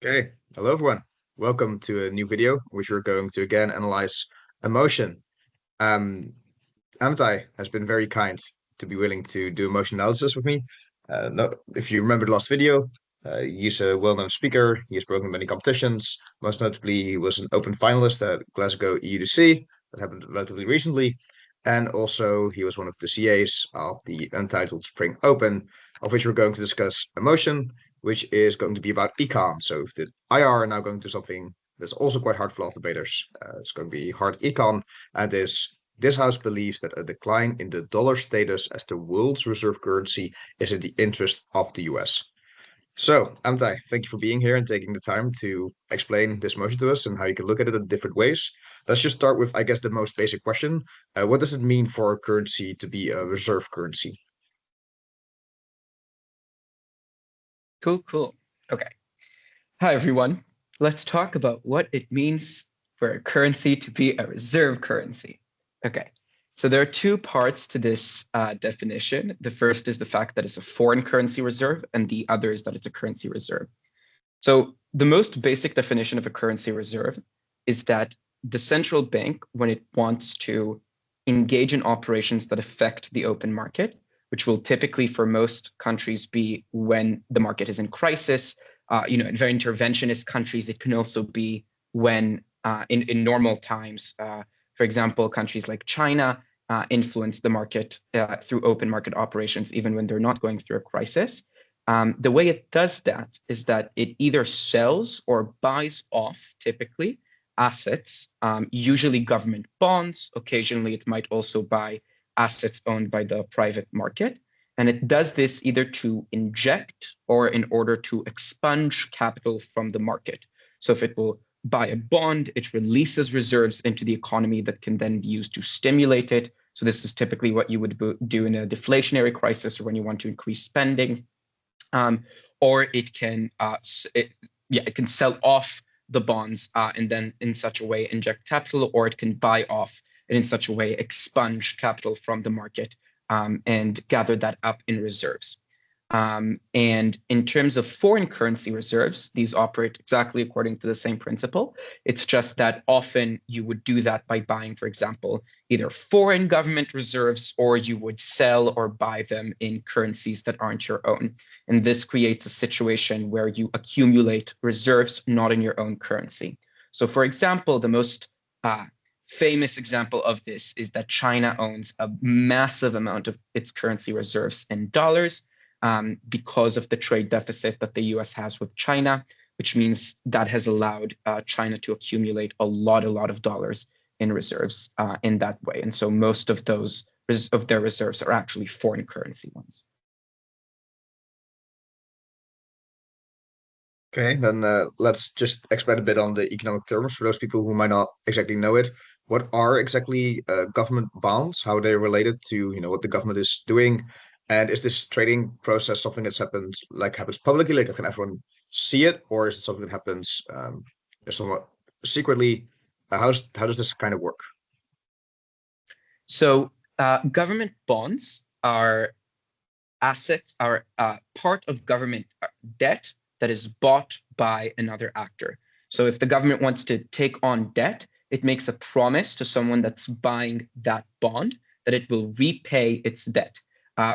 Okay, hello everyone. Welcome to a new video, which we're going to again analyze emotion. Um, Amitai has been very kind to be willing to do emotion analysis with me. No, if you remember the last video, he's a well-known speaker. He has spoken in many competitions. Most notably, he was an open finalist at Glasgow EUDC. That happened relatively recently. And also, he was one of the CAs of the Untitled Spring Open, of which we're going to discuss emotion, which is going to be about econ. So the IR are now going to something that's also quite hard for a lot of debaters. It's going to be hard econ, and this house believes that a decline in the dollar status as the world's reserve currency is in the interest of the US. So, Amtai, thank you for being here and taking the time to explain this motion to us and how you can look at it in different ways. Let's just start with, I guess, the most basic question. What does it mean for a currency to be a reserve currency? Cool. Okay. Hi, everyone. Let's talk about what it means for a currency to be a reserve currency. Okay. So there are two parts to this definition. The first is the fact that it's a foreign currency reserve, and the other is that it's a currency reserve. So the most basic definition of a currency reserve is that the central bank, when it wants to engage in operations that affect the open market, which will typically for most countries be when the market is in crisis, in very interventionist countries, it can also be when in normal times, for example, countries like China influence the market through open market operations, even when they're not going through a crisis. The way it does that is that it either sells or buys off, typically, assets, usually government bonds. Occasionally, it might also buy assets owned by the private market. And it does this either to inject or in order to expunge capital from the market. So if it will buy a bond, it releases reserves into the economy that can then be used to stimulate it. So this is typically what you would do in a deflationary crisis or when you want to increase spending. Or it can sell off the bonds and then in such a way inject capital, or it can buy off and in such a way expunge capital from the market and gather that up in reserves. And in terms of foreign currency reserves, these operate exactly according to the same principle. It's just that often you would do that by buying, for example, either foreign government reserves, or you would sell or buy them in currencies that aren't your own. And this creates a situation where you accumulate reserves not in your own currency. So, for example, the most famous example of this is that China owns a massive amount of its currency reserves in dollars. Because of the trade deficit that the US has with China, which means that has allowed China to accumulate a lot of dollars in reserves in that way. And so most of those of their reserves are actually foreign currency ones. Okay, then let's just expand a bit on the economic terms for those people who might not exactly know it. What are exactly government bonds? How are they related to, what the government is doing? And is this trading process something that's happens publicly, like can everyone see it, or is it something that happens somewhat secretly? How does this kind of work? So government bonds are assets, are part of government debt that is bought by another actor. So if the government wants to take on debt, it makes a promise to someone that's buying that bond that it will repay its debt,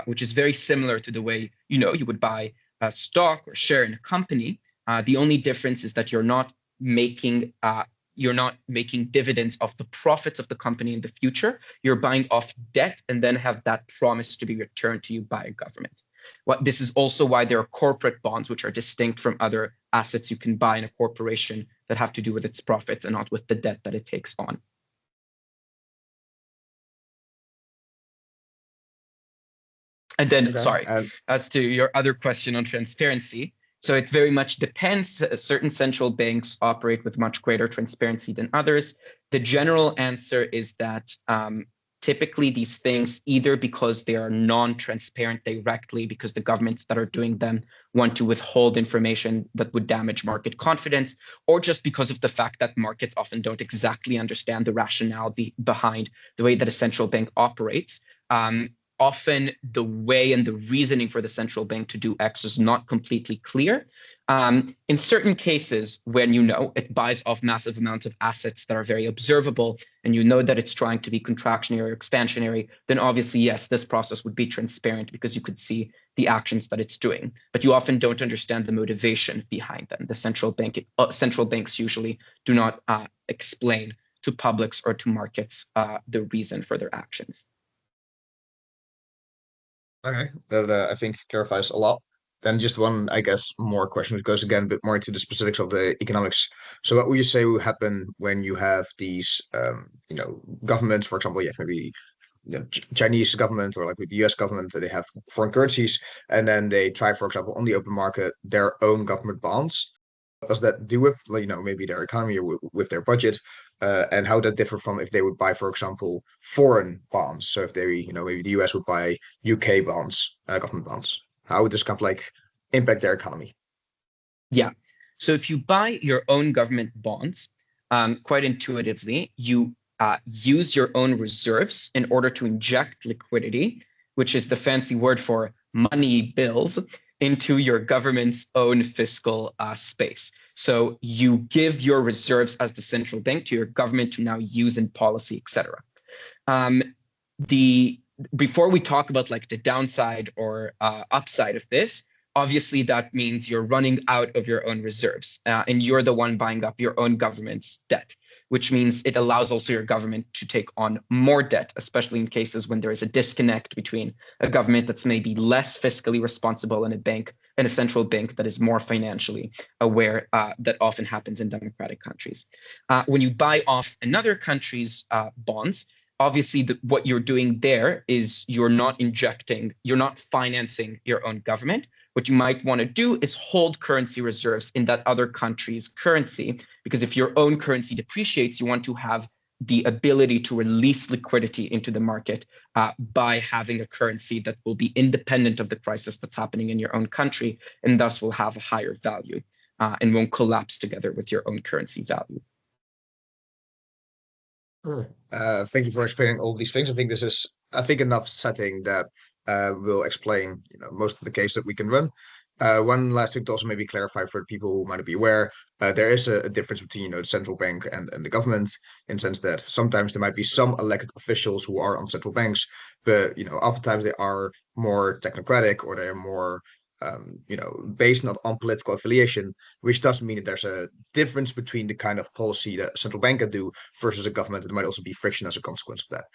which is very similar to the way you would buy a stock or share in a company. The only difference is that you're not making dividends of the profits of the company in the future. You're buying off debt and then have that promise to be returned to you by a government. This is also why there are corporate bonds, which are distinct from other assets you can buy in a corporation that have to do with its profits and not with the debt that it takes on. And then, Okay. sorry, as to your other question on transparency, so it very much depends. Certain central banks operate with much greater transparency than others. The general answer is that typically these things, either because they are non-transparent directly, because the governments that are doing them want to withhold information that would damage market confidence, or just because of the fact that markets often don't exactly understand the rationale behind the way that a central bank operates. often the way and the reasoning for the central bank to do X is not completely clear. In certain cases, when it buys off massive amounts of assets that are very observable, and that it's trying to be contractionary or expansionary, then obviously, yes, this process would be transparent because you could see the actions that it's doing. But you often don't understand the motivation behind them. The central banks usually do not explain to publics or to markets the reason for their actions. Okay, that I think clarifies a lot. Then just one, I guess, more question, which goes again a bit more into the specifics of the economics. So what would you say will happen when you have these, governments, for example, yeah, maybe Chinese government or like with the US government, they have foreign currencies, and then they try, for example, on the open market, their own government bonds. What does that do with, maybe their economy or with their budget? And how that differ from if they would buy, for example, foreign bonds. So if they, maybe the US would buy UK bonds, government bonds. How would this kind of like impact their economy? Yeah. So if you buy your own government bonds, quite intuitively, you use your own reserves in order to inject liquidity, which is the fancy word for money bills, into your government's own fiscal space. So you give your reserves as the central bank to your government to now use in policy, et cetera. Before we talk about like the downside or upside of this, obviously that means you're running out of your own reserves and you're the one buying up your own government's debt, which means it allows also your government to take on more debt, especially in cases when there is a disconnect between a government that's maybe less fiscally responsible and a central bank that is more financially aware. That often happens in democratic countries. When you buy off another country's bonds, obviously what you're doing there is you're not financing your own government. What you might want to do is hold currency reserves in that other country's currency, because if your own currency depreciates, you want to have the ability to release liquidity into the market by having a currency that will be independent of the crisis that's happening in your own country, and thus will have a higher value and won't collapse together with your own currency value. Sure. Thank you for explaining all these things. I think this is, enough setting that will explain, most of the case that we can run. One last thing to also maybe clarify for people who might be aware, there is a difference between, the central bank and the government, in the sense that sometimes there might be some elected officials who are on central banks, but oftentimes they are more technocratic or they are more based not on political affiliation, which does mean that there's a difference between the kind of policy that a central bank can do versus a government. There might also be friction as a consequence of that.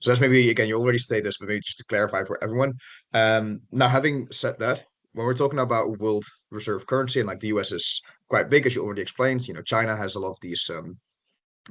So that's maybe, again, you already stated this, but maybe just to clarify for everyone. Now, having said that, when we're talking about world reserve currency, and like the US is quite big, as you already explained, China has a lot of these,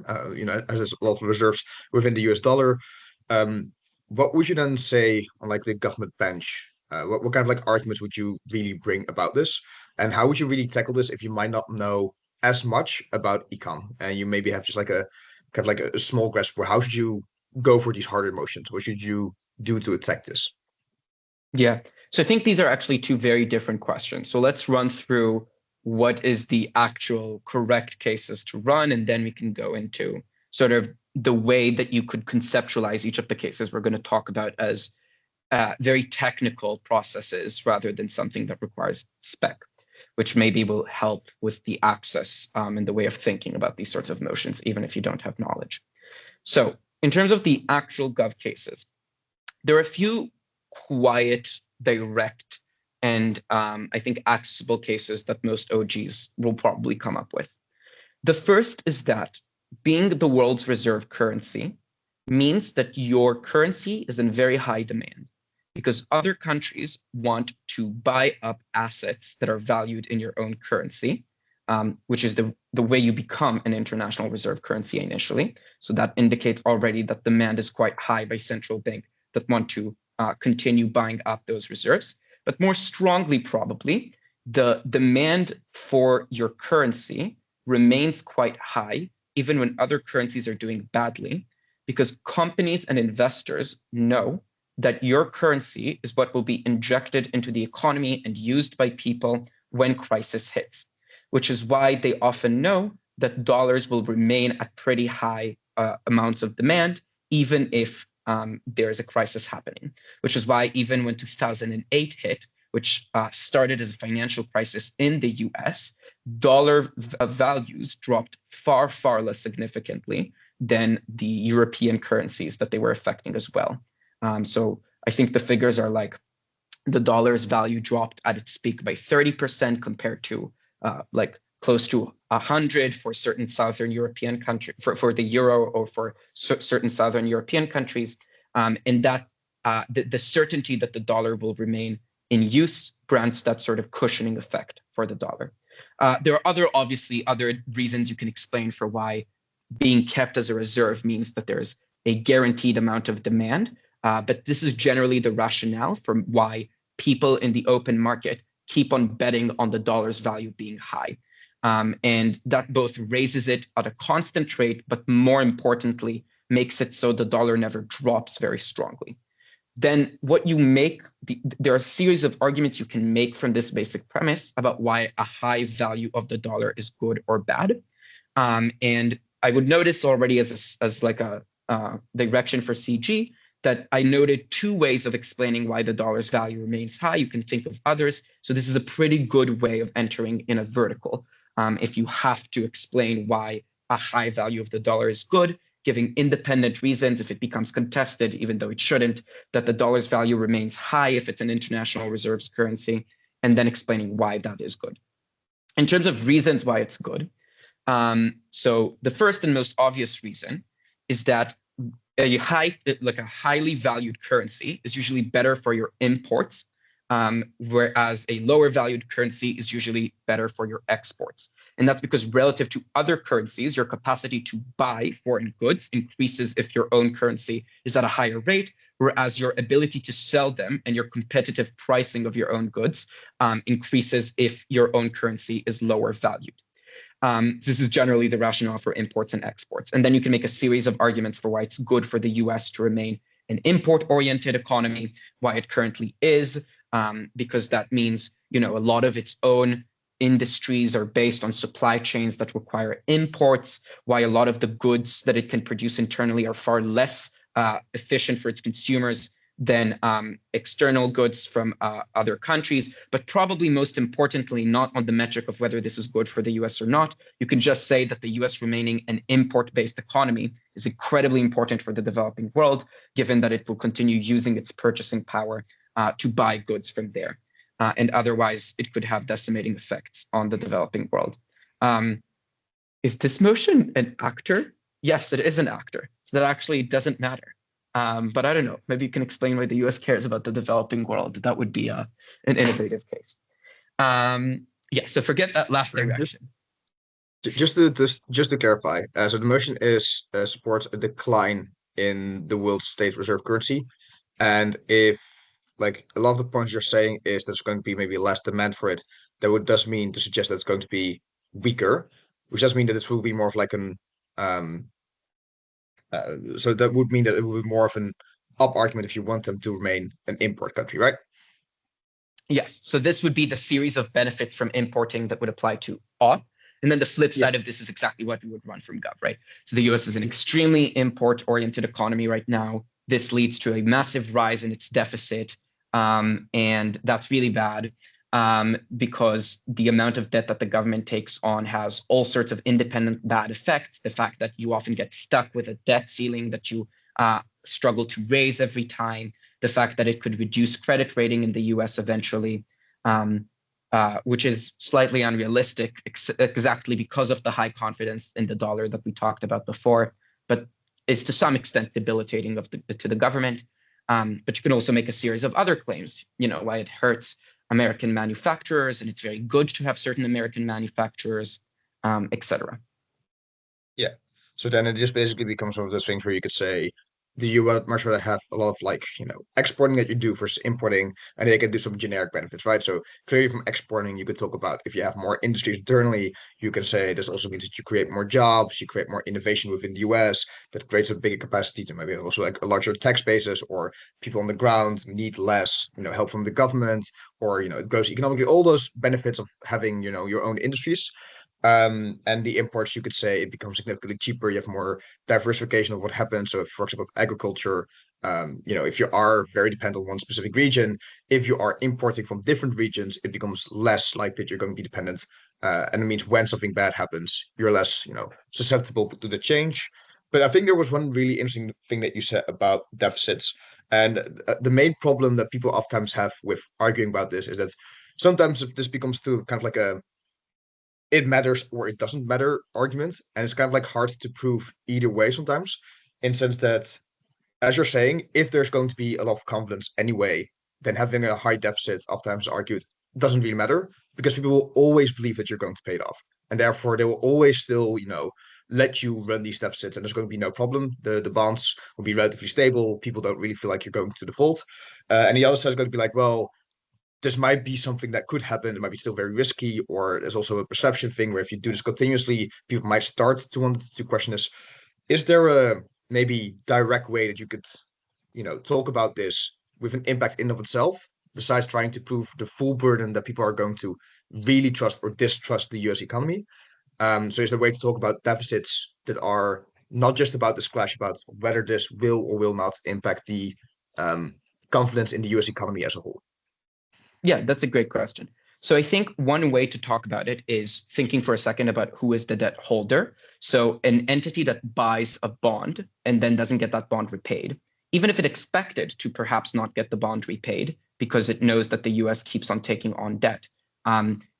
has a lot of reserves within the US dollar. What would you then say on like the government bench? What kind of like arguments would you really bring about this? And how would you really tackle this if you might not know as much about econ and you maybe have just like a kind of like a small grasp for how should you go for these harder emotions? What should you do to attack this? Yeah. So I think these are actually two very different questions. So let's run through what is the actual correct cases to run, and then we can go into sort of the way that you could conceptualize each of the cases we're going to talk about as very technical processes rather than something that requires spec, which maybe will help with the access and the way of thinking about these sorts of motions, even if you don't have knowledge. So in terms of the actual gov cases, there are a few quiet, direct, and I think accessible cases that most OGs will probably come up with. The first is that being the world's reserve currency means that your currency is in very high demand because other countries want to buy up assets that are valued in your own currency, which is the way you become an international reserve currency initially. So that indicates already that demand is quite high by central banks that want to continue buying up those reserves. But more strongly, probably, the demand for your currency remains quite high, even when other currencies are doing badly, because companies and investors know that your currency is what will be injected into the economy and used by people when crisis hits, which is why they often know that dollars will remain at pretty high amounts of demand, even if there's a crisis happening, which is why even when 2008 hit, which started as a financial crisis in the US, dollar values dropped far, far less significantly than the European currencies that they were affecting as well. So I think the figures are like the dollar's value dropped at its peak by 30% compared to like close to 100 for certain Southern European countries, for the euro, or for certain Southern European countries. And that the certainty that the dollar will remain in use grants that sort of cushioning effect for the dollar. There are obviously other reasons you can explain for why being kept as a reserve means that there's a guaranteed amount of demand. But this is generally the rationale for why people in the open market keep on betting on the dollar's value being high. And that both raises it at a constant rate, but more importantly, makes it so the dollar never drops very strongly. Then what you make, there are a series of arguments you can make from this basic premise about why a high value of the dollar is good or bad. And I would notice already as like a direction for CG that I noted two ways of explaining why the dollar's value remains high. You can think of others. So this is a pretty good way of entering in a vertical. If you have to explain why a high value of the dollar is good, giving independent reasons if it becomes contested, even though it shouldn't, that the dollar's value remains high if it's an international reserves currency, and then explaining why that is good. In terms of reasons why it's good, so the first and most obvious reason is that a highly valued currency is usually better for your imports, whereas a lower valued currency is usually better for your exports. And that's because relative to other currencies, your capacity to buy foreign goods increases if your own currency is at a higher rate, whereas your ability to sell them and your competitive pricing of your own goods increases if your own currency is lower valued. This is generally the rationale for imports and exports. And then you can make a series of arguments for why it's good for the US to remain an import-oriented economy, why it currently is, because that means, a lot of its own industries are based on supply chains that require imports, why a lot of the goods that it can produce internally are far less efficient for its consumers than external goods from other countries, but probably most importantly, not on the metric of whether this is good for the US or not. You can just say that the US remaining an import-based economy is incredibly important for the developing world, given that it will continue using its purchasing power to buy goods from there. And otherwise, it could have decimating effects on the developing world. Is this motion an actor? Yes, it is an actor. So that actually doesn't matter. But I don't know. Maybe you can explain why the US cares about the developing world. That would be an innovative case. So forget that last direction. Just to clarify, so the motion is supports a decline in the world state reserve currency, and if like a lot of the points you're saying is there's going to be maybe less demand for it, that would does mean to suggest that it's going to be weaker, which does mean that it will be more of like an so that would mean that it would be more of an up argument if you want them to remain an import country, right? Yes. So this would be the series of benefits from importing that would apply to all. And then the flip side of this is exactly what we would run from Gov, right? So the US is an extremely import-oriented economy right now. This leads to a massive rise in its deficit. And that's really bad because the amount of debt that the government takes on has all sorts of independent bad effects. The fact that you often get stuck with a debt ceiling that you struggle to raise every time. The fact that it could reduce credit rating in the US eventually, which is slightly unrealistic exactly because of the high confidence in the dollar that we talked about before, but is to some extent debilitating to the government. But you can also make a series of other claims, why it hurts American manufacturers and it's very good to have certain American manufacturers, etc. Yeah. So then it just basically becomes one of those things where you could say the US much rather have a lot of exporting that you do versus importing, and they can do some generic benefits, right? So clearly from exporting, you could talk about if you have more industries internally, you can say this also means that you create more jobs, you create more innovation within the US, that creates a bigger capacity to maybe also like a larger tax basis, or people on the ground need less, help from the government, or it grows economically, all those benefits of having, your own industries. And the imports, you could say it becomes significantly cheaper. You have more diversification of what happens. So, if, for example, agriculture, If you are very dependent on one specific region, if you are importing from different regions, it becomes less likely that you're going to be dependent. And it means when something bad happens, you're less, susceptible to the change. But I think there was one really interesting thing that you said about deficits. And the main problem that people oftentimes have with arguing about this is that sometimes this becomes to kind of like a it matters or it doesn't matter argument. And it's kind of like hard to prove either way sometimes, in the sense that, as you're saying, if there's going to be a lot of confidence anyway, then having a high deficit, oftentimes argued, doesn't really matter because people will always believe that you're going to pay it off. And therefore, they will always still, let you run these deficits and there's going to be no problem. The bonds will be relatively stable. People don't really feel like you're going to default. And the other side is going to be like, well, this might be something that could happen. It might be still very risky, or there's also a perception thing where if you do this continuously, people might start to want to question this. Is there a maybe direct way that you could, talk about this with an impact in of itself, besides trying to prove the full burden that people are going to really trust or distrust the US economy? So is there a way to talk about deficits that are not just about this clash, about whether this will or will not impact the um, confidence in the US economy as a whole? Yeah, that's a great question. So I think one way to talk about it is thinking for a second about who is the debt holder. So an entity that buys a bond and then doesn't get that bond repaid, even if it expected to perhaps not get the bond repaid because it knows that the US keeps on taking on debt,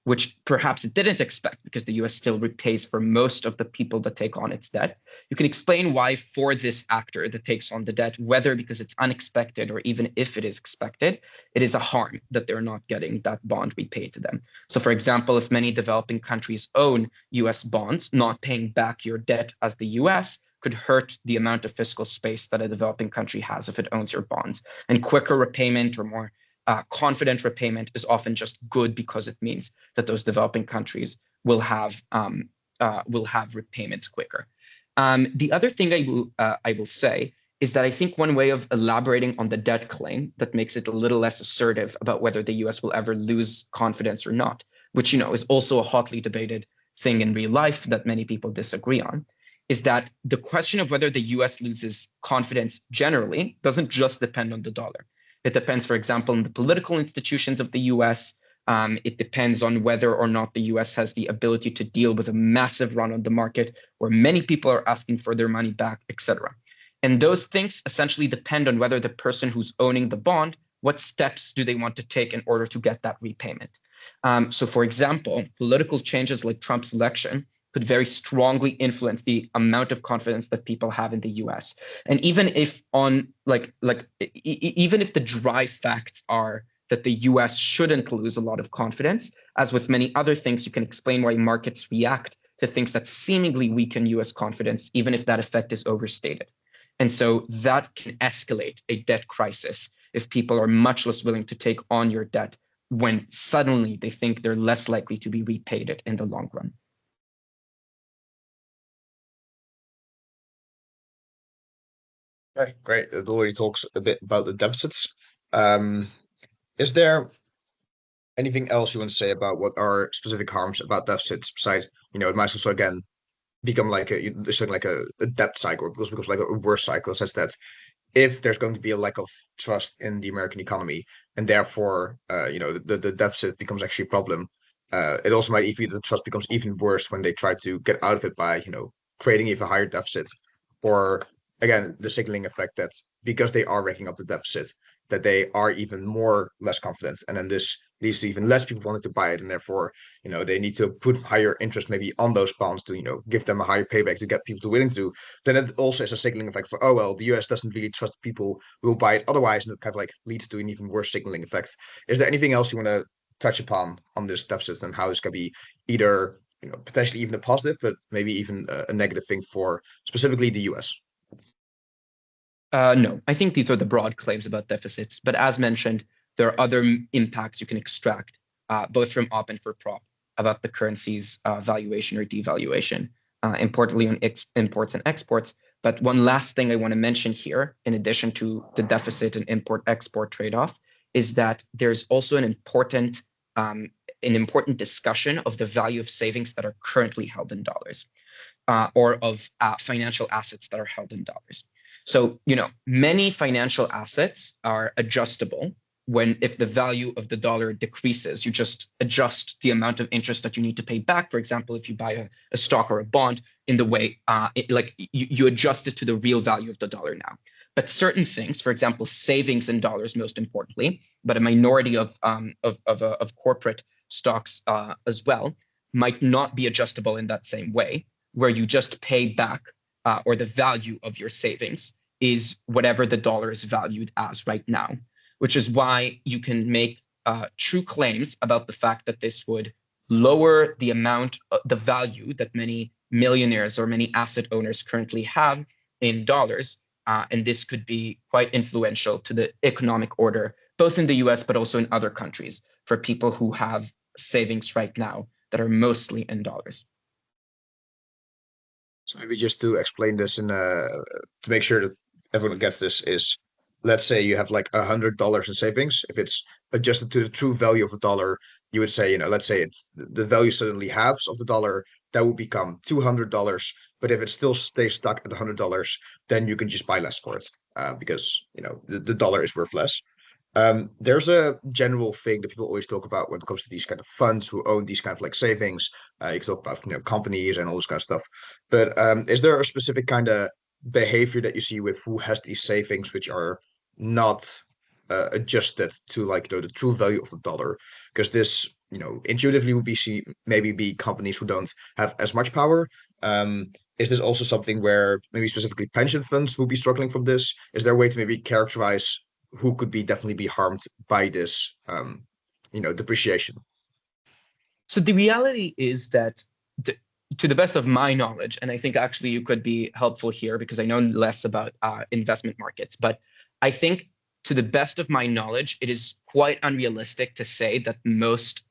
which perhaps it didn't expect because the US still repays for most of the people that take on its debt. You can explain why for this actor that takes on the debt, whether because it's unexpected or even if it is expected, it is a harm that they're not getting that bond repaid to them. So for example, if many developing countries own US bonds, not paying back your debt as the US could hurt the amount of fiscal space that a developing country has if it owns your bonds. And quicker repayment or more confident repayment is often just good because it means that those developing countries will have repayments quicker. The other thing I will say is that I think one way of elaborating on the debt claim that makes it a little less assertive about whether the US will ever lose confidence or not, which is also a hotly debated thing in real life that many people disagree on, is that the question of whether the US loses confidence generally doesn't just depend on the dollar. It depends, for example, on the political institutions of the US. It depends on whether or not the US has the ability to deal with a massive run on the market where many people are asking for their money back, etc. And those things essentially depend on whether the person who's owning the bond, what steps do they want to take in order to get that repayment? So for example, political changes like Trump's election could very strongly influence the amount of confidence that people have in the US. And even if even if the dry facts are that the US shouldn't lose a lot of confidence, as with many other things, you can explain why markets react to things that seemingly weaken US confidence, even if that effect is overstated. And so that can escalate a debt crisis if people are much less willing to take on your debt when suddenly they think they're less likely to be repaid it in the long run. Okay, great. It already talks a bit about the deficits. Um, is there anything else you want to say about what are specific harms about deficits besides, it might also again become like something like a debt cycle. It becomes like a worse cycle, such that if there's going to be a lack of trust in the American economy, and therefore, the deficit becomes actually a problem. It also might even be that the trust becomes even worse when they try to get out of it by, creating even higher deficits, or again, the signaling effect that because they are racking up the deficit, that they are even more less confident, and then this leads to even less people wanting to buy it, and therefore, they need to put higher interest maybe on those bonds to, give them a higher payback to get people to willing to. Then it also is a signaling effect for, oh well, the US doesn't really trust people who will buy it otherwise, and it kind of like leads to an even worse signaling effect. Is there anything else you want to touch upon on this deficit and how this can be either, potentially even a positive, but maybe even a negative thing for specifically the US? No, I think these are the broad claims about deficits. But as mentioned, there are other impacts you can extract, both from op and for prop, about the currency's valuation or devaluation, importantly on imports and exports. But one last thing I want to mention here, in addition to the deficit and import-export trade-off, is that there's also an important discussion of the value of savings that are currently held in dollars, or of financial assets that are held in dollars. So, many financial assets are adjustable if the value of the dollar decreases, you just adjust the amount of interest that you need to pay back. For example, if you buy a stock or a bond in the way, you adjust it to the real value of the dollar now. But certain things, for example, savings in dollars, most importantly, but a minority of corporate stocks as well, might not be adjustable in that same way, where you just pay back or the value of your savings is whatever the dollar is valued as right now, which is why you can make true claims about the fact that this would lower the amount, the value that many millionaires or many asset owners currently have in dollars. And this could be quite influential to the economic order, both in the US, but also in other countries for people who have savings right now that are mostly in dollars. So maybe just to explain this to make sure that everyone gets this is, let's say you have like $100 in savings. If it's adjusted to the true value of the dollar, you would say, let's say the value suddenly halves of the dollar, that would become $200. But if it still stays stuck at $100, then you can just buy less for it, because the dollar is worth less. There's a general thing that people always talk about when it comes to these kind of funds who own these kind of like savings. You can talk about companies and all this kind of stuff. But is there a specific kind of behavior that you see with who has these savings which are not adjusted to like the true value of the dollar? Because this intuitively would maybe be companies who don't have as much power. Is this also something where maybe specifically pension funds will be struggling from this? Is there a way to maybe characterize who could definitely be harmed by this depreciation? So the reality is that, to the best of my knowledge, and I think actually you could be helpful here because I know less about investment markets, but I think to the best of my knowledge, it is quite unrealistic to say that most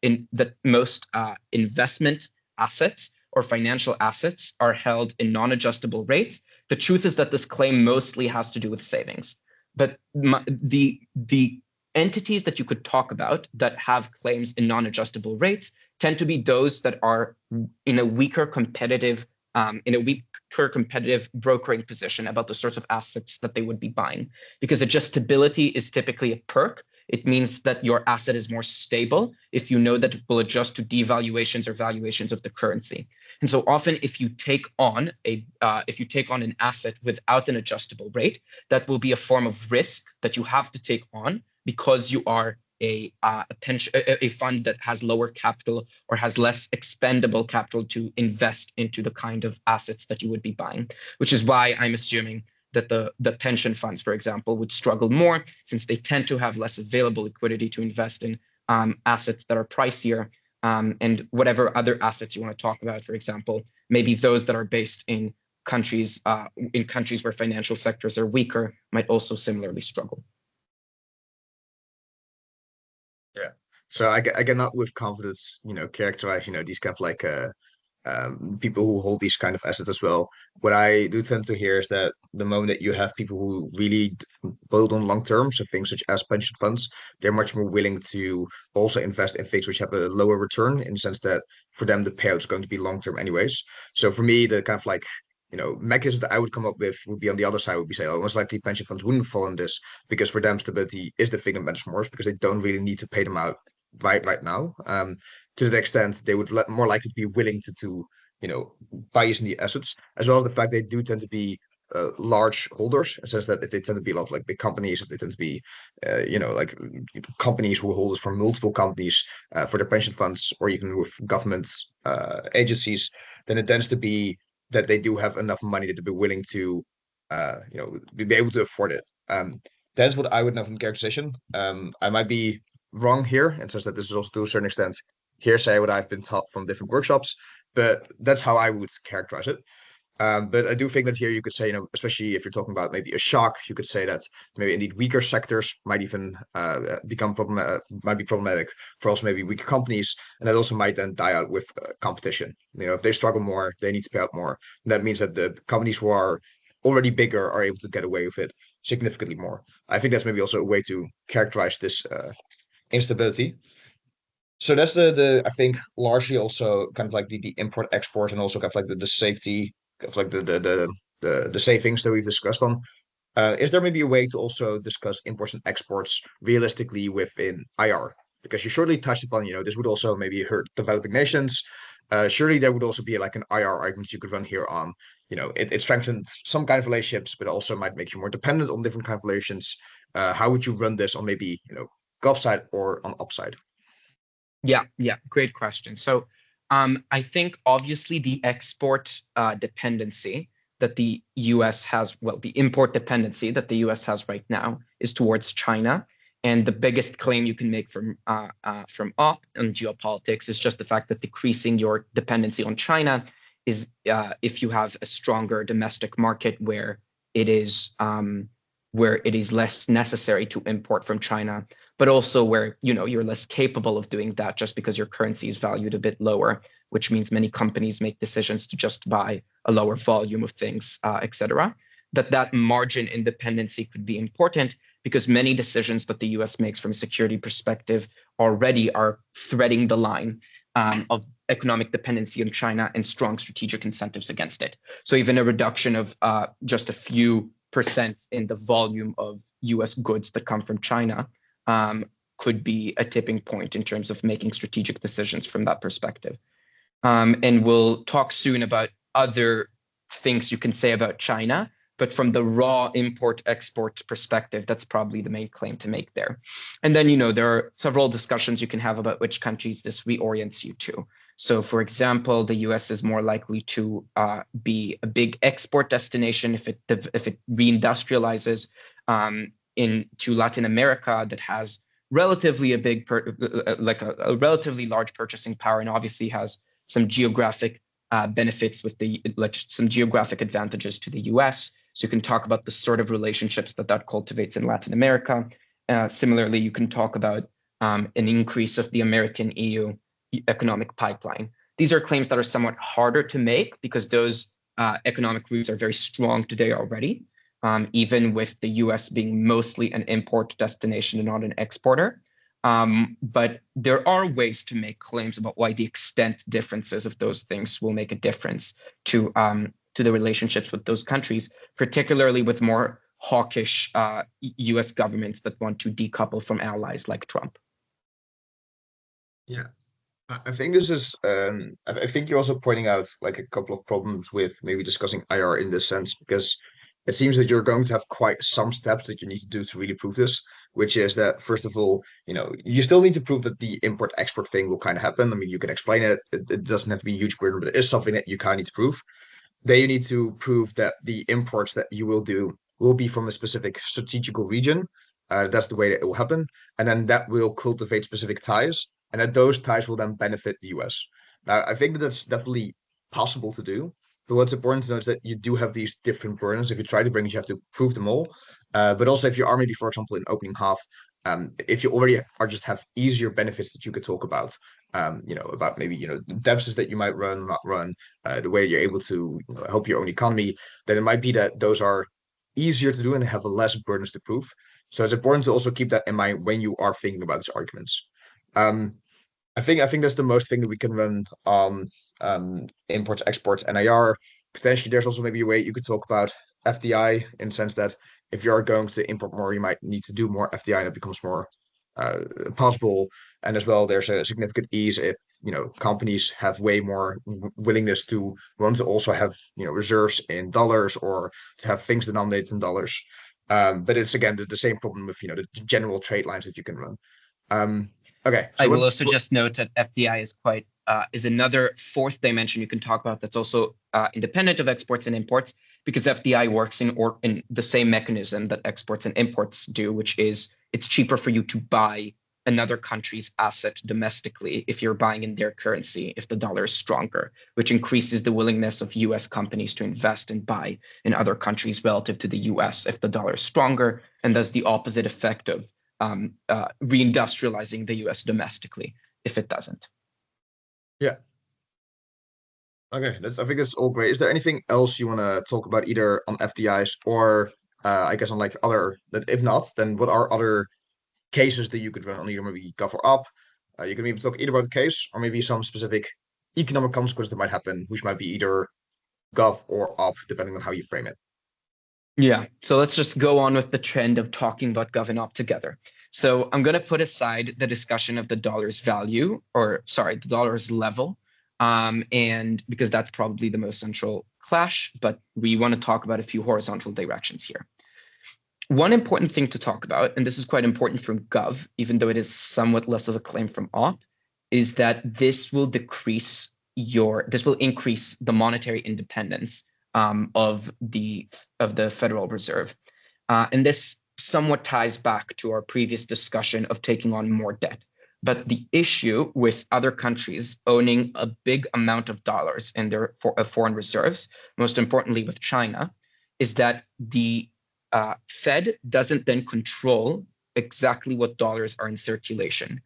investment assets or financial assets are held in non-adjustable rates. The truth is that this claim mostly has to do with savings. But the entities that you could talk about that have claims in non-adjustable rates tend to be those that are in a weaker competitive brokering position about the sorts of assets that they would be buying. Because adjustability is typically a perk. It means that your asset is more stable if you know that it will adjust to devaluations or valuations of the currency. And so often, if you take on an asset without an adjustable rate, that will be a form of risk that you have to take on because you are a fund that has lower capital or has less expendable capital to invest into the kind of assets that you would be buying, which is why I'm assuming that the pension funds, for example, would struggle more since they tend to have less available liquidity to invest in assets that are pricier, and whatever other assets you want to talk about, for example, maybe those that are based in countries where financial sectors are weaker might also similarly struggle. Yeah. So I cannot with confidence, characterize, these kind of like people who hold these kind of assets as well. What I do tend to hear is that the moment that you have people who really build on long term, so things such as pension funds, they're much more willing to also invest in things which have a lower return in the sense that for them the payout is going to be long term anyways. So for me, the kind of like mechanism that I would come up with would be on the other side would be say, oh, most likely pension funds wouldn't fall in this because for them stability is the thing that matters more because they don't really need to pay them out right now. To the extent they would more likely to be willing to buy using the assets, as well as the fact they do tend to be large holders. It says that if they tend to be a lot of like big companies, if they tend to be, like companies who hold it from multiple companies for their pension funds, or even with government agencies, then it tends to be that they do have enough money to be willing to, be able to afford it. That's what I would know from characterization. I might be wrong here, and says that this is also to a certain extent hearsay what I've been taught from different workshops, but that's how I would characterize it. But I do think that here you could say, especially if you're talking about maybe a shock, you could say that maybe indeed weaker sectors might even might be problematic for also maybe weaker companies, and that also might then die out with competition. If they struggle more, they need to pay out more. And that means that the companies who are already bigger are able to get away with it significantly more. I think that's maybe also a way to characterize this instability. So that's the I think largely also kind of like the import export and also kind of like the safety of like the savings that we've discussed on. Is there maybe a way to also discuss imports and exports realistically within IR? Because you surely touched upon, this would also maybe hurt developing nations. Surely there would also be like an IR argument you could run here on, it strengthens some kind of relationships, but also might make you more dependent on different kind of relations. How would you run this on maybe, Gulf side or on upside? Yeah, great question. So I think obviously the export dependency that the US has, well, the import dependency that the US has right now is towards China. And the biggest claim you can make from up on geopolitics is just the fact that decreasing your dependency on China is if you have a stronger domestic market where it is less necessary to import from China, but also where you're less capable of doing that just because your currency is valued a bit lower, which means many companies make decisions to just buy a lower volume of things, etc. That margin independency could be important because many decisions that the US makes from a security perspective already are threading the line of economic dependency on China and strong strategic incentives against it. So even a reduction of just a few percent in the volume of US goods that come from China could be a tipping point in terms of making strategic decisions from that perspective. And we'll talk soon about other things you can say about China, but from the raw import-export perspective, that's probably the main claim to make there. And then, there are several discussions you can have about which countries this reorients you to. So, for example, the US is more likely to be a big export destination if it reindustrializes into Latin America that has relatively a relatively large purchasing power and obviously has some geographic benefits with some geographic advantages to the US. So you can talk about the sort of relationships that cultivates in Latin America. Similarly, you can talk about an increase of the American EU economic pipeline. These are claims that are somewhat harder to make because those economic roots are very strong today already, even with the US being mostly an import destination and not an exporter. But there are ways to make claims about why the extent differences of those things will make a difference to the relationships with those countries, particularly with more hawkish US governments that want to decouple from allies like Trump. Yeah. I think this is I think you're also pointing out like a couple of problems with maybe discussing IR in this sense, because it seems that you're going to have quite some steps that you need to do to really prove this, which is that first of all, you still need to prove that the import export thing will kind of happen. I mean, you can explain it. It doesn't have to be a huge burden, but it is something that you kind of need to prove. Then you need to prove that the imports that you will do will be from a specific strategical region. That's the way that it will happen. And then that will cultivate specific ties, and that those ties will then benefit the US. Now, I think that that's definitely possible to do. But what's important to know is that you do have these different burdens. If you try to bring it, you have to prove them all. But also, if you are maybe, for example, in opening half, if you already are just have easier benefits that you could talk about maybe, deficits that you might run, not run, the way you're able to help your own economy, then it might be that those are easier to do and have less burdens to prove. So it's important to also keep that in mind when you are thinking about these arguments. Um, I think that's the most thing that we can run on imports, exports, NIR. Potentially, there's also maybe a way you could talk about FDI in the sense that if you are going to import more, you might need to do more FDI, and it becomes more uh, possible. And as well, there's a significant ease if companies have way more willingness to want to also have reserves in dollars or to have things denominated in dollars. But it's again the same problem with the general trade lines that you can run. Um, okay, I so will also just note that FDI is another fourth dimension you can talk about that's also independent of exports and imports because FDI works in the same mechanism that exports and imports do, which is it's cheaper for you to buy another country's asset domestically if you're buying in their currency if the dollar is stronger, which increases the willingness of US companies to invest and buy in other countries relative to the US if the dollar is stronger, and thus the opposite effect of reindustrializing the US domestically if it doesn't. yeah, okay, I think that's all great. Is there anything else you want to talk about either on FDIs or I guess on like other that if not, then what are other cases that you could run on either maybe Gov or up? You can maybe talk either about the case or maybe some specific economic consequence that might happen, which might be either Gov or up, depending on how you frame it. Yeah, so let's just go on with the trend of talking about gov and op together. So I'm going to put aside the discussion of the dollar's value, or sorry, the dollar's level, and because that's probably the most central clash, but we want to talk about a few horizontal directions here. One important thing to talk about, and this is quite important from gov, even though it is somewhat less of a claim from op, is that this will increase the monetary independence of the Federal Reserve. And this somewhat ties back to our previous discussion of taking on more debt. But the issue with other countries owning a big amount of dollars in their foreign reserves, most importantly with China, is that the Fed doesn't then control exactly what dollars are in circulation.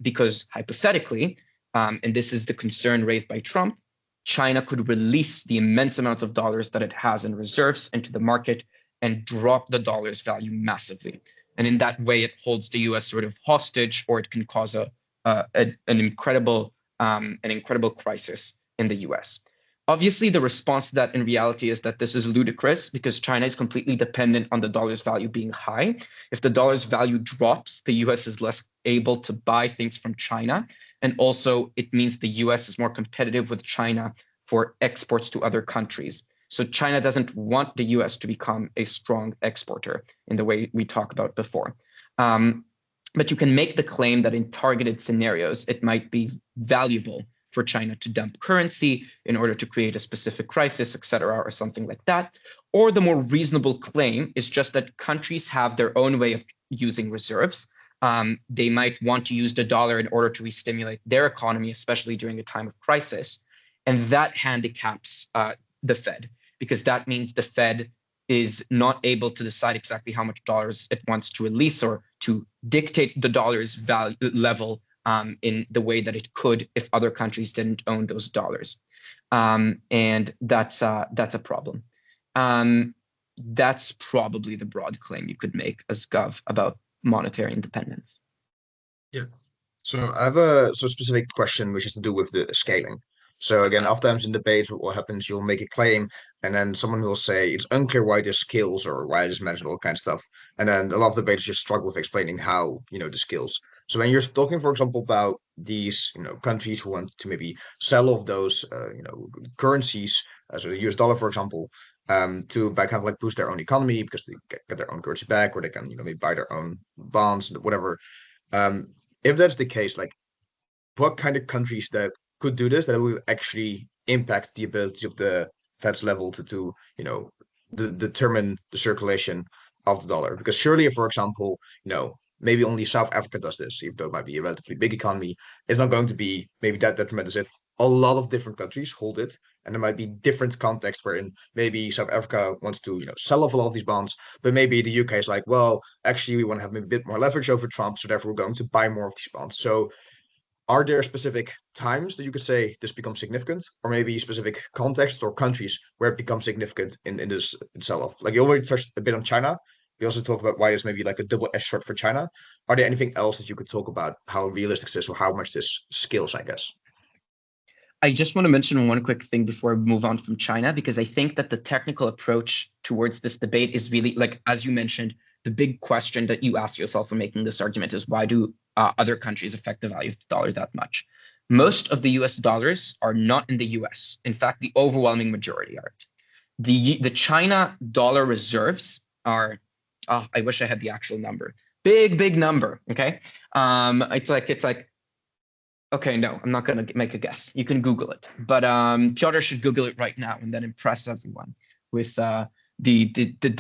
Because hypothetically, and this is the concern raised by Trump, China could release the immense amounts of dollars that it has in reserves into the market and drop the dollar's value massively. And in that way, it holds the US sort of hostage, or it can cause an incredible crisis in the US. Obviously, the response to that in reality is that this is ludicrous because China is completely dependent on the dollar's value being high. If the dollar's value drops, the US is less able to buy things from China. And also, it means the US is more competitive with China for exports to other countries. So China doesn't want the US to become a strong exporter in the way we talked about before. But you can make the claim that in targeted scenarios, it might be valuable for China to dump currency in order to create a specific crisis, et cetera, or something like that. Or the more reasonable claim is just that countries have their own way of using reserves. They might want to use the dollar in order to re-stimulate their economy, especially during a time of crisis. And that handicaps the Fed, because that means the Fed is not able to decide exactly how much dollars it wants to release or to dictate the dollar's value level in the way that it could if other countries didn't own those dollars. And that's a problem. That's probably the broad claim you could make as Gov about monetary independence. Yeah. So I have a specific question which has to do with the scaling. So again, oftentimes in debates, what happens, you'll make a claim, and then someone will say it's unclear why this scales or why this managed, all kind of stuff. And then a lot of debaters just struggle with explaining how, the skills. So when you're talking, for example, about these, countries who want to maybe sell off those, currencies, so the US dollar, for example, to kind of like boost their own economy because they get their own currency back, or they can, maybe buy their own bonds, whatever. Um, if that's the case, like what kind of countries that could do this that will actually impact the ability of the Fed's level to determine the circulation of the dollar? Because surely, if, for example, maybe only South Africa does this, even though it might be a relatively big economy, it's not going to be maybe that tremendous if a lot of different countries hold it, and there might be different contexts wherein maybe South Africa wants to sell off a lot of these bonds, but maybe the UK is like, well, actually we want to have maybe a bit more leverage over Trump, so therefore we're going to buy more of these bonds. So are there specific times that you could say this becomes significant, or maybe specific contexts or countries where it becomes significant in this itself? Like you already touched a bit on China. We also talk about why there's maybe like a double-edged sword for China. Are there anything else that you could talk about how realistic this is or how much this scales, I guess? I just want to mention one quick thing before we move on from China, because I think that the technical approach towards this debate is really, like, as you mentioned, the big question that you ask yourself when making this argument is why do other countries affect the value of the dollar that much? Most of the US dollars are not in the US. In fact, the overwhelming majority are. The China dollar reserves are, oh, I wish I had the actual number. Big number. Okay. It's like okay, no, I'm not going to make a guess. You can Google it. But Piotr should Google it right now and then impress everyone with the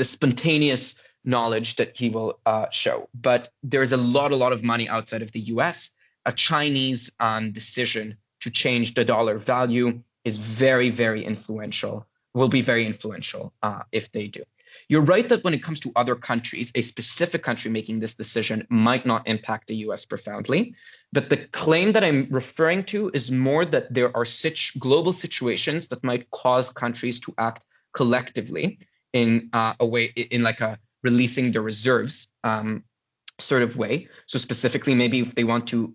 spontaneous knowledge that he will show. But there's a lot of money outside of the US. A Chinese decision to change the dollar value is very influential, will be very influential if they do. You're right that when it comes to other countries, a specific country making this decision might not impact the US profoundly. But the claim that I'm referring to is more that there are global situations that might cause countries to act collectively in a way, in like a releasing their reserves sort of way. So specifically, maybe if they want to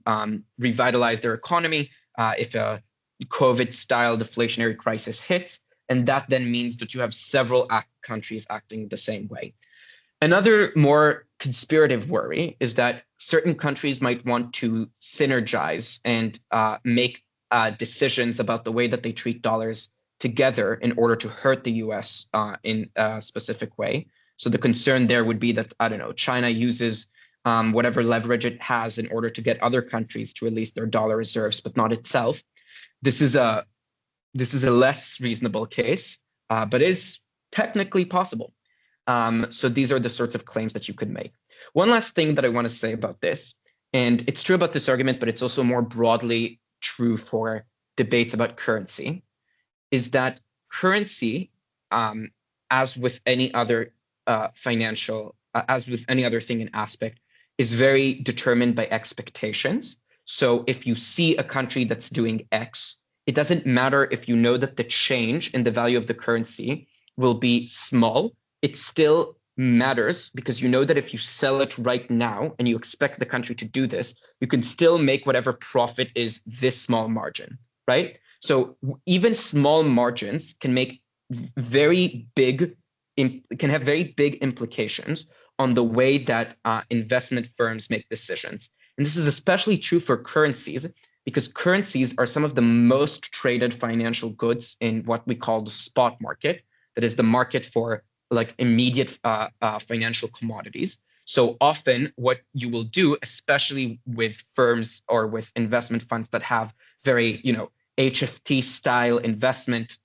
revitalize their economy, if a COVID-style deflationary crisis hits, And that then means that you have several countries acting the same way. Another more conspirative worry is that certain countries might want to synergize and make decisions about the way that they treat dollars together in order to hurt the US in a specific way. So the concern there would be that, I don't know, China uses whatever leverage it has in order to get other countries to release their dollar reserves, but not itself. This is a less reasonable case, but is technically possible. So these are the sorts of claims that you could make. One last thing that I want to say about this, and it's true about this argument, but it's also more broadly true for debates about currency, is that currency, as with any other as with any other thing and aspect, is very determined by expectations. So if you see a country that's doing X, it doesn't matter if you know that the change in the value of the currency will be small. It still matters because you know that if you sell it right now and you expect the country to do this, you can still make whatever profit is this small margin, right? So even small margins can make can have very big implications on the way that investment firms make decisions. And this is especially true for currencies because currencies are some of the most traded financial goods in what we call the spot market. That is the market for like immediate financial commodities. So often what you will do, especially with firms or with investment funds that have very, HFT style investment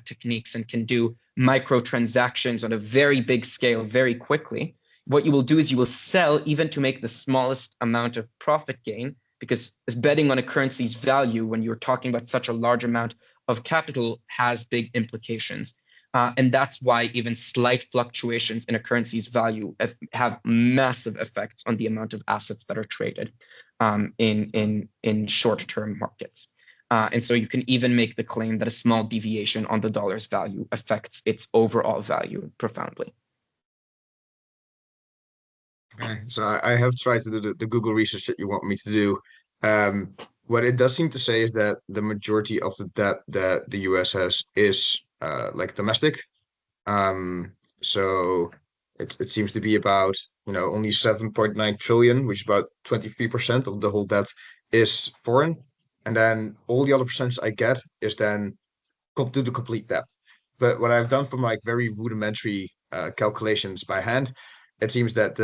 techniques and can do microtransactions on a very big scale very quickly, what you will do is you will sell even to make the smallest amount of profit gain, because betting on a currency's value when you're talking about such a large amount of capital has big implications. And that's why even slight fluctuations in a currency's value have massive effects on the amount of assets that are traded in short-term markets. And so you can even make the claim that a small deviation on the dollar's value affects its overall value profoundly. Okay, so I have tried to do the Google research that you want me to do. What it does seem to say is that the majority of the debt that the US has is like domestic. So it seems to be about, only 7.9 trillion, which is about 23% of the whole debt is foreign. And then all the other percentage I get is then do the complete debt. But what I've done from like very rudimentary calculations by hand, it seems that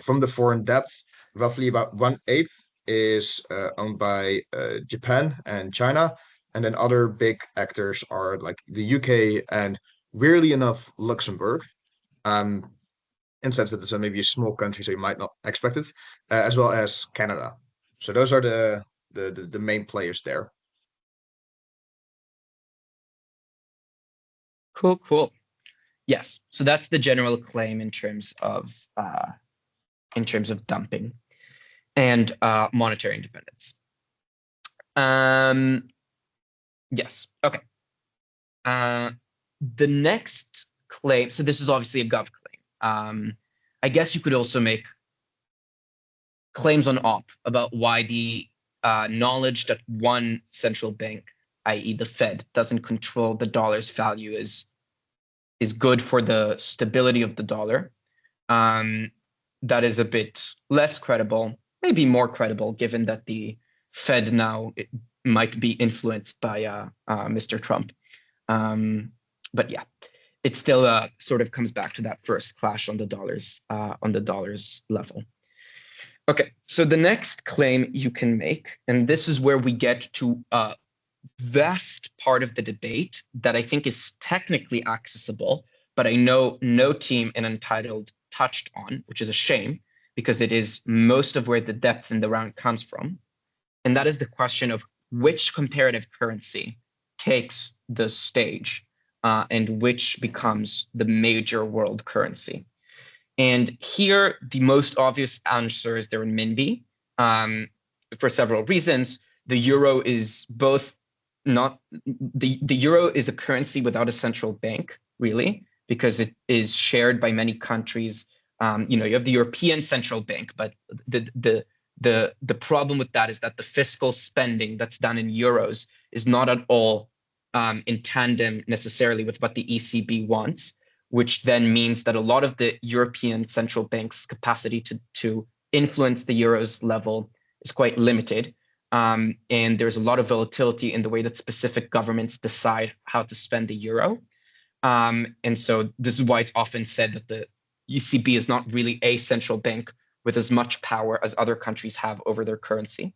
from the foreign debt, roughly about 1/8 is owned by Japan and China, and then other big actors are like the UK and weirdly enough Luxembourg. Um, in the sense that it's maybe a small country, so you might not expect it, as well as Canada. So those are the main players there. Cool, cool. Yes, so that's the general claim in terms of dumping and monetary independence. Yes, okay. The next claim, so this is obviously a gov claim. I guess you could also make claims on op about why the knowledge that one central bank, i.e. the Fed, doesn't control the dollar's value is good for the stability of the dollar. That is a bit less credible, maybe more credible, given that the Fed now might be influenced by Mr. Trump. But yeah, it still sort of comes back to that first clash on the dollar's level. Okay, so the next claim you can make, and this is where we get to a vast part of the debate that I think is technically accessible, but I know no team in Untitled touched on, which is a shame, because it is most of where the depth in the round comes from. And that is the question of which comparative currency takes the stage and which becomes the major world currency. And here, the most obvious answer is the renminbi for several reasons. The euro is both not the euro is a currency without a central bank, really, because it is shared by many countries. You have the European Central Bank, but the problem with that is that the fiscal spending that's done in euros is not at all in tandem necessarily with what the ECB wants, which then means that a lot of the European central bank's capacity to influence the euro's level is quite limited. And there's a lot of volatility in the way that specific governments decide how to spend the euro. And so this is why it's often said that the ECB is not really a central bank with as much power as other countries have over their currency.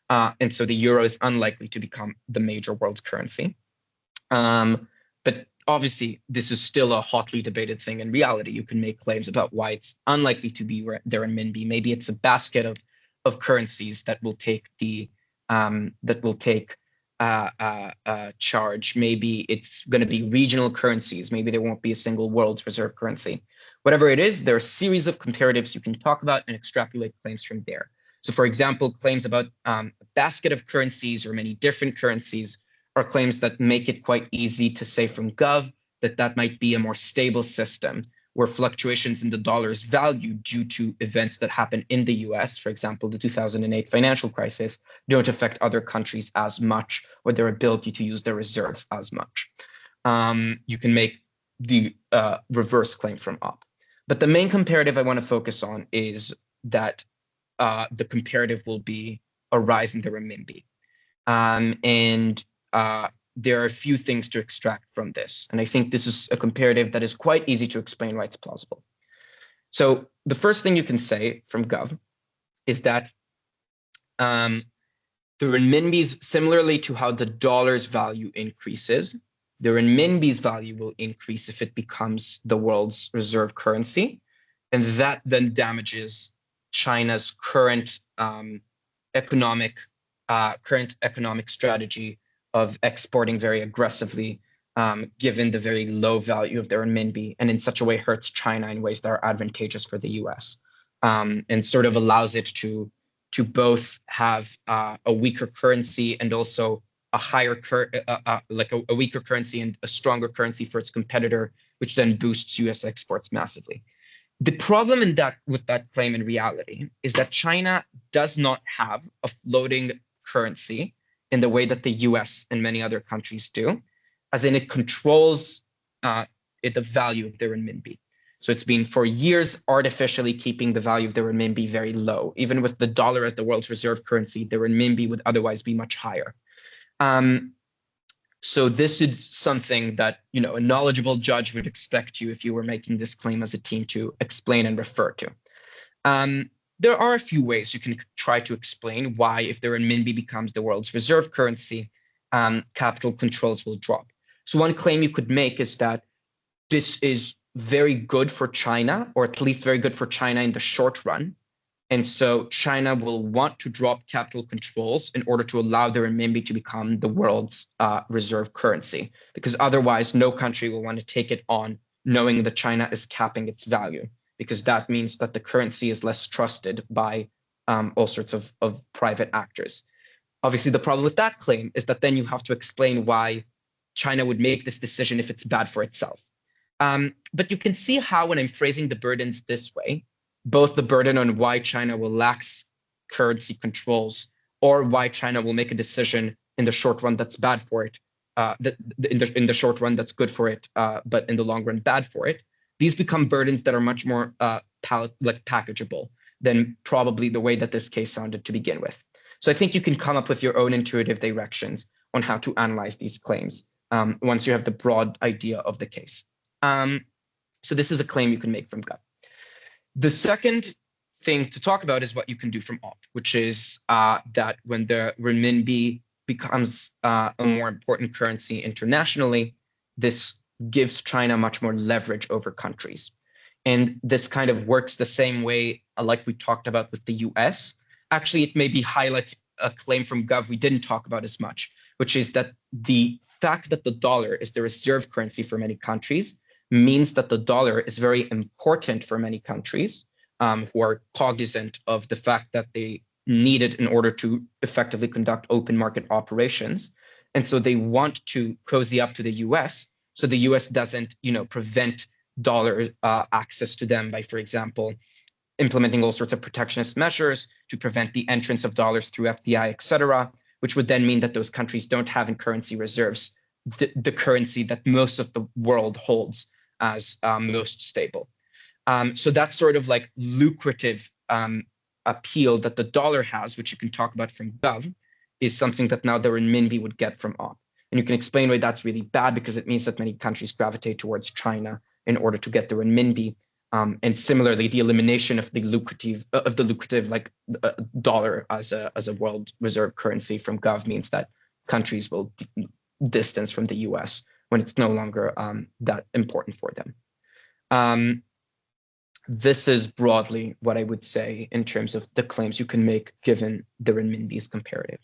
And so the euro is unlikely to become the major world currency. But obviously, this is still a hotly debated thing in reality. You can make claims about why it's unlikely to be the renminbi. Maybe it's a basket of currencies that will take charge. Maybe it's going to be regional currencies. Maybe there won't be a single world's reserve currency. Whatever it is, there are a series of comparatives you can talk about and extrapolate claims from there. So for example, claims about a basket of currencies or many different currencies are claims that make it quite easy to say from Gov that that might be a more stable system where fluctuations in the dollar's value due to events that happen in the US, for example, the 2008 financial crisis, don't affect other countries as much or their ability to use their reserves as much. You can make the reverse claim from up. But the main comparative I want to focus on is that the comparative will be a rise in the renminbi. There are a few things to extract from this. And I think this is a comparative that is quite easy to explain why it's plausible. So the first thing you can say from Gov is that the renminbi's, similarly to how the dollar's value increases, the renminbi's value will increase if it becomes the world's reserve currency. And that then damages China's current economic strategy of exporting very aggressively, given the very low value of their renminbi, and in such a way hurts China in ways that are advantageous for the US, and sort of allows it to both have a weaker currency and also a higher a weaker currency and a stronger currency for its competitor, which then boosts US exports massively. The problem with that claim in reality is that China does not have a floating currency in the way that the US and many other countries do, as in it controls the value of the renminbi. So it's been for years artificially keeping the value of the renminbi very low. Even with the dollar as the world's reserve currency, the renminbi would otherwise be much higher. So this is something that, you know, a knowledgeable judge would expect you, if you were making this claim as a team, to explain and refer to. There are a few ways you can try to explain why, if the renminbi becomes the world's reserve currency, capital controls will drop. So one claim you could make is that this is very good for China, or at least very good for China in the short run. And so China will want to drop capital controls in order to allow the renminbi to become the world's reserve currency, because otherwise no country will want to take it on knowing that China is capping its value, because that means that the currency is less trusted by all sorts of private actors. Obviously, the problem with that claim is that then you have to explain why China would make this decision if it's bad for itself. But you can see how, when I'm phrasing the burdens this way, both the burden on why China will lax currency controls, or why China will make a decision in the short run that's bad for it, in the short run that's good for it, but in the long run bad for it, these become burdens that are much more packageable than probably the way that this case sounded to begin with. So I think you can come up with your own intuitive directions on how to analyze these claims once you have the broad idea of the case. So this is a claim you can make from gut. The second thing to talk about is what you can do from op, which is that when the renminbi becomes a more important currency internationally, this gives China much more leverage over countries. And this kind of works the same way like we talked about with the US. Actually, it maybe highlights a claim from Gov we didn't talk about as much, which is that the fact that the dollar is the reserve currency for many countries means that the dollar is very important for many countries who are cognizant of the fact that they need it in order to effectively conduct open market operations. And so they want to cozy up to the US, so the US doesn't, prevent dollar access to them by, for example, implementing all sorts of protectionist measures to prevent the entrance of dollars through FDI, et cetera, which would then mean that those countries don't have in currency reserves the currency that most of the world holds as most stable. So that sort of like lucrative appeal that the dollar has, which you can talk about from Gov, is something that now the renminbi would get from op. And you can explain why that's really bad, because it means that many countries gravitate towards China in order to get the renminbi. And similarly, the elimination of the lucrative like dollar as a world reserve currency from Gov means that countries will distance from the US when it's no longer that important for them. This is broadly what I would say in terms of the claims you can make given the renminbi's comparative.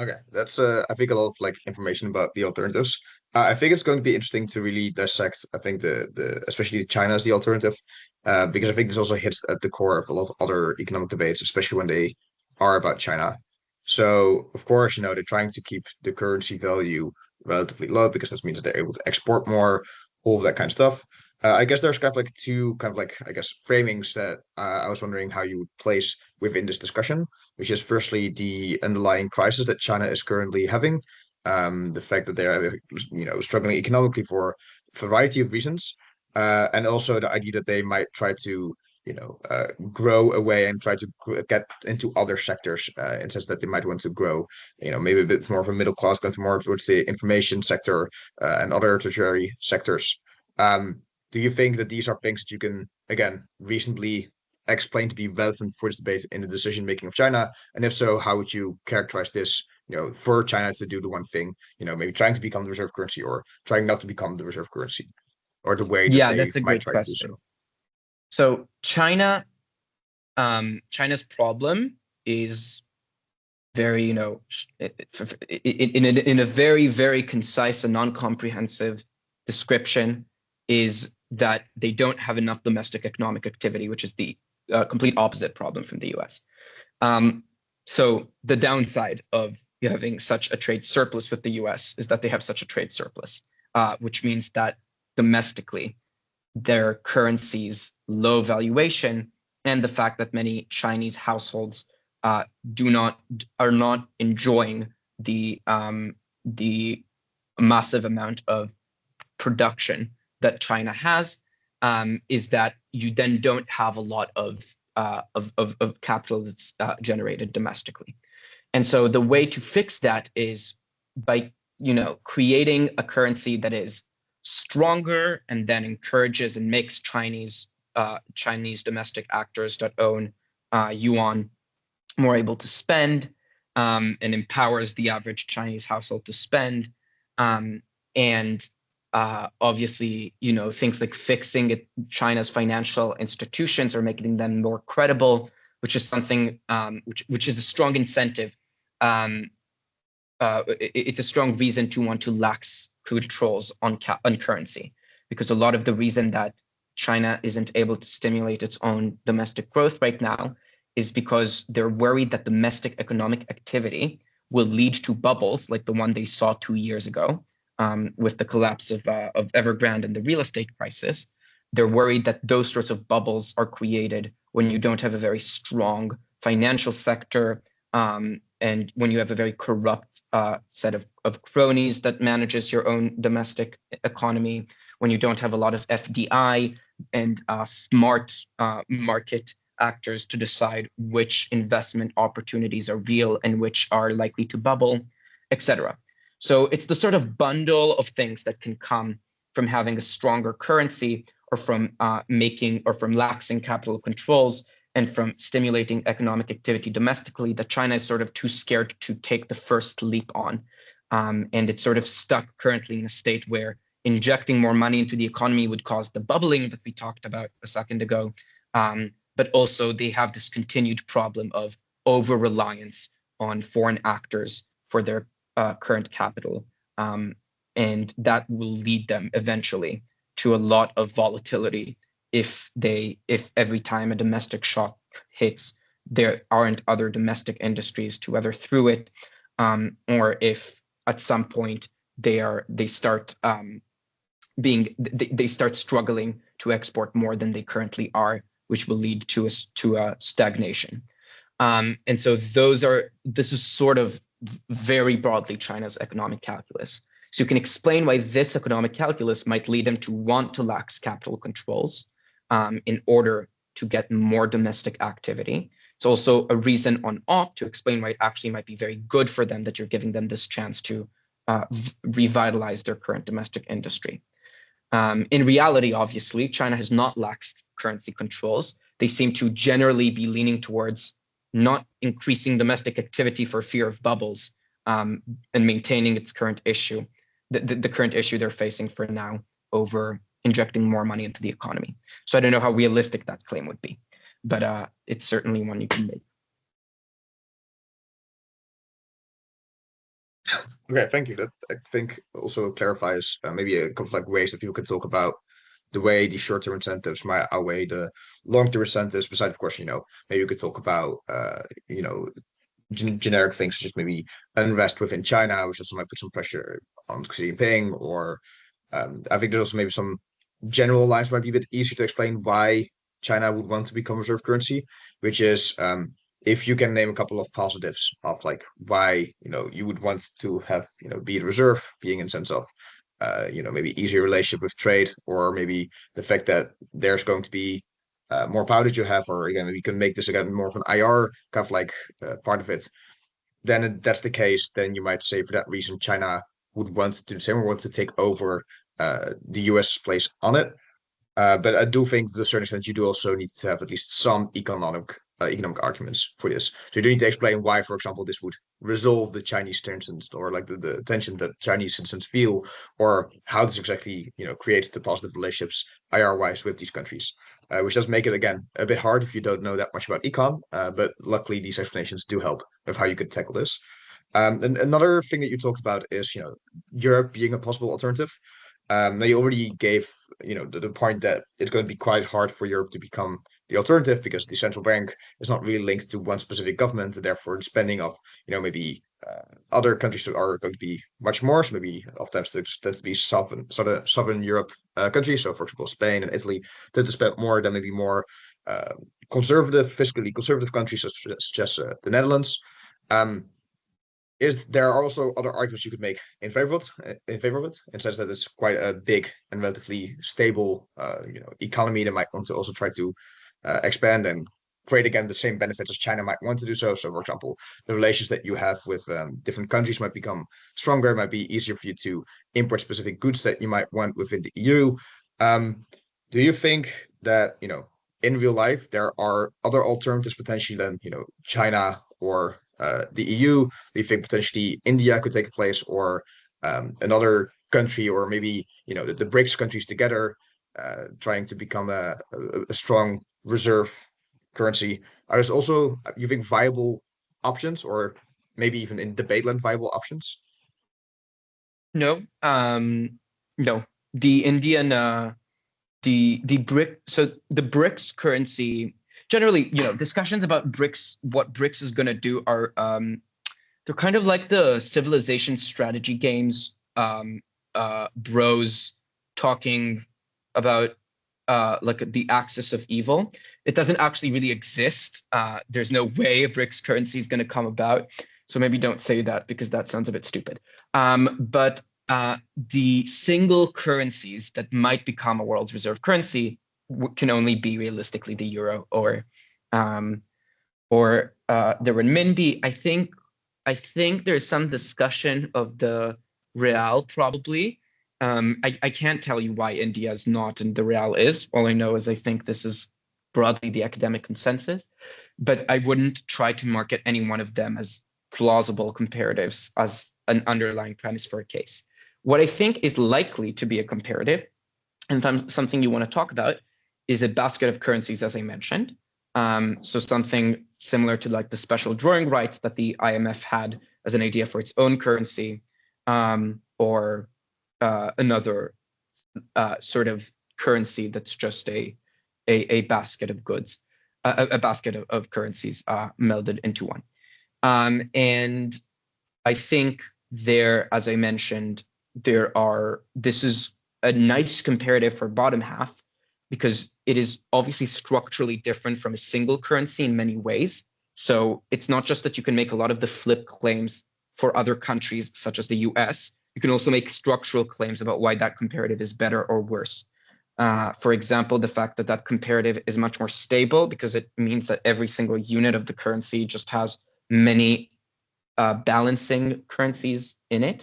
Okay, that's I think a lot of like information about the alternatives. I think it's going to be interesting to really dissect. I think the especially China as the alternative, because I think this also hits at the core of a lot of other economic debates, especially when they are about China. So of course, they're trying to keep the currency value relatively low because that means that they're able to export more, all of that kind of stuff. I guess there's kind of like two kind of like I guess framings that I was wondering how you would place within this discussion, which is firstly the underlying crisis that China is currently having, the fact that they're struggling economically for a variety of reasons, and also the idea that they might try to grow away and try to get into other sectors, in the sense that they might want to grow, maybe a bit more of a middle class, going more towards the information sector and other tertiary sectors. Do you think that these are things that you can again reasonably explain to be relevant for this debate in the decision making of China? And if so, how would you characterize this, for China to do the one thing, maybe trying to become the reserve currency or trying not to become the reserve currency, or the way that Yeah, they that's a might great try to do so? question. So China's problem is very, in a very, very concise and non-comprehensive description, is that they don't have enough domestic economic activity, which is the complete opposite problem from the US. So the downside of having such a trade surplus with the US is that they have such a trade surplus, which means that domestically, their currency's low valuation and the fact that many Chinese households are not enjoying the massive amount of production that China has, is that you then don't have a lot of capital that's generated domestically. And so the way to fix that is by creating a currency that is stronger and then encourages and makes Chinese domestic actors that own yuan more able to spend, and empowers the average Chinese household to spend. And obviously, things like fixing China's financial institutions or making them more credible, which is something which is a strong incentive. It's a strong reason to want to lax controls on currency, because a lot of the reason that China isn't able to stimulate its own domestic growth right now is because they're worried that domestic economic activity will lead to bubbles like the one they saw 2 years ago, with the collapse of Evergrande and the real estate crisis. They're worried that those sorts of bubbles are created when you don't have a very strong financial sector, and when you have a very corrupt set of cronies that manages your own domestic economy, when you don't have a lot of FDI and smart market actors to decide which investment opportunities are real and which are likely to bubble, etc. So it's the sort of bundle of things that can come from having a stronger currency, or from from laxing capital controls, and from stimulating economic activity domestically, that China is sort of too scared to take the first leap on. And it's sort of stuck currently in a state where injecting more money into the economy would cause the bubbling that we talked about a second ago. But also they have this continued problem of over-reliance on foreign actors for their current capital. And that will lead them eventually to a lot of volatility if every time a domestic shock hits, there aren't other domestic industries to weather through it, or if at some point they start struggling to export more than they currently are, which will lead to a stagnation. And so this is sort of very broadly China's economic calculus. So you can explain why this economic calculus might lead them to want to lax capital controls in order to get more domestic activity. It's also a reason on op to explain why it actually might be very good for them that you're giving them this chance to revitalize their current domestic industry. In reality, obviously, China has not laxed currency controls. They seem to generally be leaning towards not increasing domestic activity for fear of bubbles and maintaining its current issue, the current issue they're facing for now over injecting more money into the economy. So I don't know how realistic that claim would be, but it's certainly one you can make. Okay, thank you. That I think also clarifies maybe a couple of like ways that people can talk about the way the short-term incentives might outweigh the long-term incentives. Besides, of course, maybe we could talk about generic things such as maybe unrest within China, which also might put some pressure on Xi Jinping, or I think there's also maybe some general lines might be a bit easier to explain why China would want to become reserve currency, which is if you can name a couple of positives of like why you would want to have be in reserve, being in sense of maybe easier relationship with trade, or maybe the fact that there's going to be more power that you have, or again we can make this again more of an IR kind of like part of it. Then if that's the case, then you might say for that reason China would want to do the same or want to take over the US place on it. But I do think to a certain extent you do also need to have at least some economic arguments for this. So you do need to explain why, for example, this would resolve the Chinese tensions or like the tension that Chinese citizens feel, or how this exactly creates the positive relationships IR wise with these countries, which does make it again a bit hard if you don't know that much about econ. But luckily these explanations do help with how you could tackle this. And another thing that you talked about is Europe being a possible alternative. Now you already gave the point that it's going to be quite hard for Europe to become the alternative because the central bank is not really linked to one specific government, and therefore the spending of maybe other countries are going to be much more. So maybe oftentimes there tends to be southern Europe countries. So for example, Spain and Italy tend to spend more than maybe more fiscally conservative countries such as the Netherlands. Um, there are also other arguments you could make in favor of it, in the sense that it's quite a big and relatively stable, economy that might want to also try to expand and create again the same benefits as China might want to do so. So, for example, the relations that you have with different countries might become stronger. It might be easier for you to import specific goods that you might want within the EU. Do you think that in real life there are other alternatives potentially than China or the EU? Do you think potentially India could take a place, or another country, or maybe the BRICS countries together, trying to become a strong reserve currency? Are there also, you think, viable options, or maybe even in debate land viable options? No, no. The Indian the BRIC so the BRICS currency generally, discussions about BRICS, what BRICS is going to do are they're kind of like the civilization strategy games, bros talking about like the axis of evil. It doesn't actually really exist. There's no way a BRICS currency is going to come about. So maybe don't say that because that sounds a bit stupid. But the single currencies that might become a world's reserve currency can only be realistically the euro um, or the renminbi. I think there's some discussion of the real probably. I can't tell you why India is not and the real is. All I know is I think this is broadly the academic consensus, but I wouldn't try to market any one of them as plausible comparatives as an underlying premise for a case. What I think is likely to be a comparative, and something you want to talk about, is a basket of currencies, as I mentioned. So something similar to like the special drawing rights that the IMF had as an idea for its own currency, or another sort of currency that's just a basket of goods, a basket of currencies melded into one. And I think there, as I mentioned, this is a nice comparative for bottom half because it is obviously structurally different from a single currency in many ways. So it's not just that you can make a lot of the flip claims for other countries, such as the US. You can also make structural claims about why that comparative is better or worse. For example, the fact that that comparative is much more stable because it means that every single unit of the currency just has many balancing currencies in it.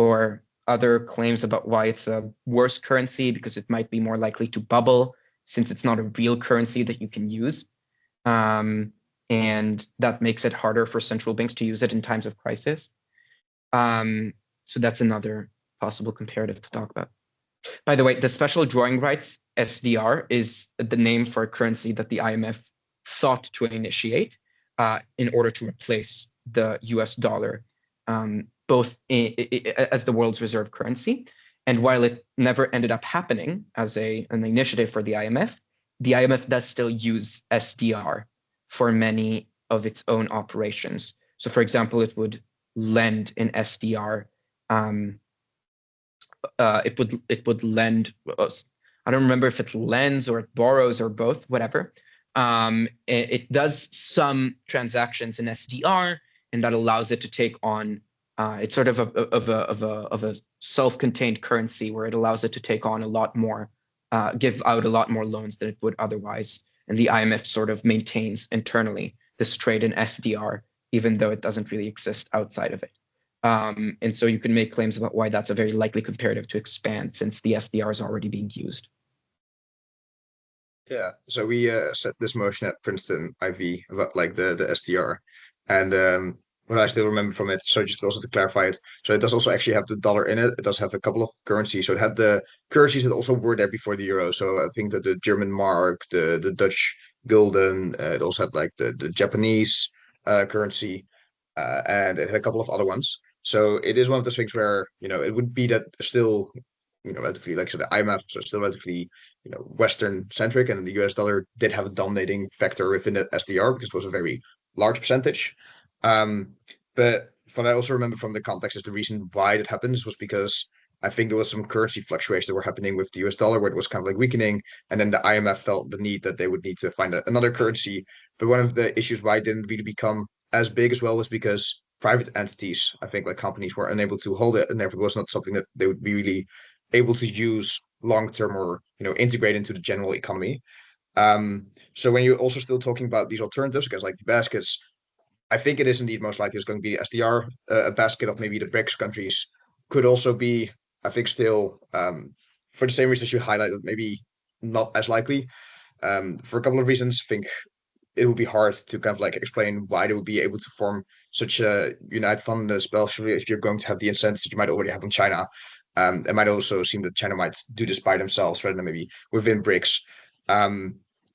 Or other claims about why it's a worse currency because it might be more likely to bubble since it's not a real currency that you can use. And that makes it harder for central banks to use it in times of crisis. So that's another possible comparative to talk about. By the way, the special drawing rights, SDR, is the name for a currency that the IMF sought to initiate in order to replace the US dollar, both as the world's reserve currency. And while it never ended up happening as an initiative for the IMF does still use SDR for many of its own operations. So, for example, it would lend in SDR. It would lend. I don't remember if it lends or it borrows or both, whatever. It does some transactions in SDR, and that allows it to take on. It's sort of a self-contained currency where it allows it to take on a lot more, give out a lot more loans than it would otherwise. And the IMF sort of maintains internally this trade in SDR, even though it doesn't really exist outside of it. And so you can make claims about why that's a very likely comparative to expand since the SDR is already being used. Yeah, so we set this motion at Princeton IB about like the SDR, and what I still remember from it. So just also to clarify it, so it does also actually have the dollar in it. It does have a couple of currencies. So it had the currencies that also were there before the euro. So I think that the German mark, the Dutch gulden, it also had like the Japanese currency, and it had a couple of other ones. So it is one of those things where it would be that still relatively like so the IMF so still relatively Western centric, and the US dollar did have a dominating factor within the SDR because it was a very large percentage. But what I also remember from the context is the reason why that happens was because I think there was some currency fluctuations that were happening with the US dollar where it was kind of like weakening, and then the IMF felt the need that they would need to find another currency. But one of the issues why it didn't really become as big as well was because private entities, I think like companies, were unable to hold it, and therefore it was not something that they would be really able to use long term or integrate into the general economy. So when you're also still talking about these alternatives, because like the baskets, I think it is indeed most likely it's going to be SDR. A basket of maybe the BRICS countries could also be, I think, still for the same reasons you highlighted, maybe not as likely. For a couple of reasons, I think it would be hard to kind of like explain why they would be able to form such a united fund, especially if you're going to have the incentives that you might already have in China. It might also seem that China might do this by themselves rather than maybe within BRICS.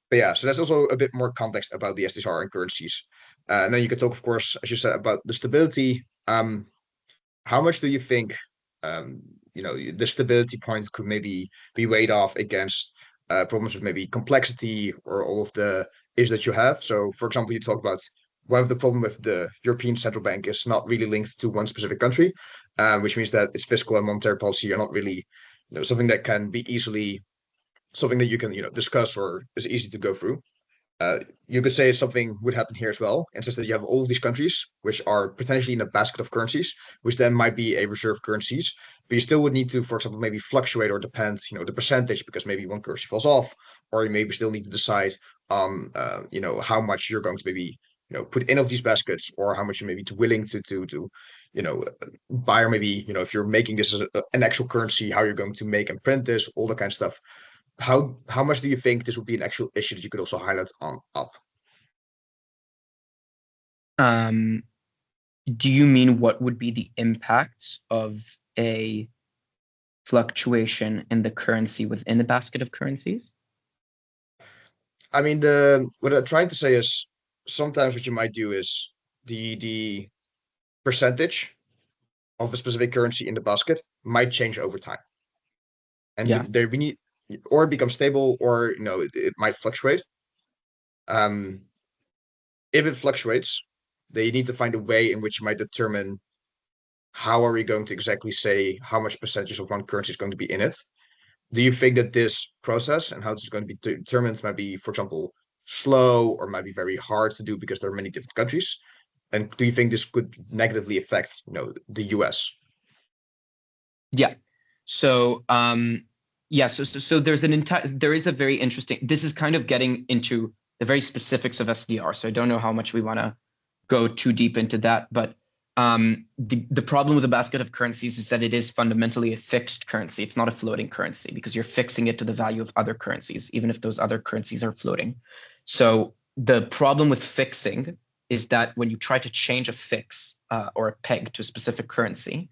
But yeah, so that's also a bit more context about the SDR and currencies. And then you could talk, of course, as you said, about the stability. How much do you think, the stability points could maybe be weighed off against problems with maybe complexity or all of the issues that you have? So, for example, you talk about one of the problem with the European Central Bank is not really linked to one specific country, which means that its fiscal and monetary policy are not really, something that can be easily something that you can, discuss or is easy to go through. You could say something would happen here as well, and says that you have all of these countries which are potentially in a basket of currencies, which then might be a reserve currencies, but you still would need to, for example, maybe fluctuate or depend, the percentage because maybe one currency falls off, or you maybe still need to decide on, how much you're going to maybe, put in of these baskets, or how much you may be willing to, buy, or maybe, if you're making this as an actual currency, how you're going to make and print this, all that kind of stuff. How much do you think this would be an actual issue that you could also highlight on up? Um, do you mean what would be the impacts of a fluctuation in the currency within a basket of currencies? I mean, the what I'm trying to say is sometimes what you might do is the percentage of a specific currency in the basket might change over time, and Yeah. there we need or it becomes stable, or it might fluctuate. Um, if it fluctuates, they need to find a way in which you might determine how are we going to exactly say how much percentage of one currency is going to be in it. Do you think that this process and how it's going to be determined might be, for example, slow or might be very hard to do because there are many different countries? And do you think this could negatively affect, the US? Yeah. So yeah, so there's there is a very interesting, this is kind of getting into the very specifics of SDR. So I don't know how much we want to go too deep into that, but the problem with a basket of currencies is that it is fundamentally a fixed currency. It's not a floating currency because you're fixing it to the value of other currencies, even if those other currencies are floating. So the problem with fixing is that when you try to change a fix or a peg to a specific currency,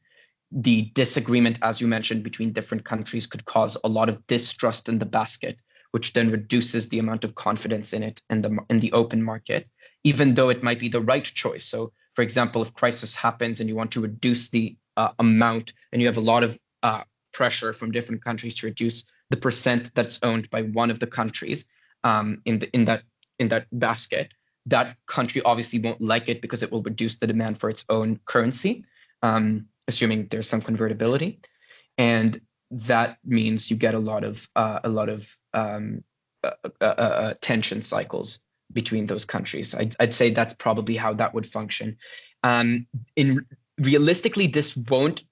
the disagreement, as you mentioned, between different countries could cause a lot of distrust in the basket, which then reduces the amount of confidence in it in the open market, even though it might be the right choice. So, for example, if crisis happens and you want to reduce the amount, and you have a lot of pressure from different countries to reduce the percent that's owned by one of the countries in that basket, that country obviously won't like it because it will reduce the demand for its own currency. Assuming there's some convertibility, and that means you get a lot of tension cycles between those countries. I'd say that's probably how that would function. In realistically, this won't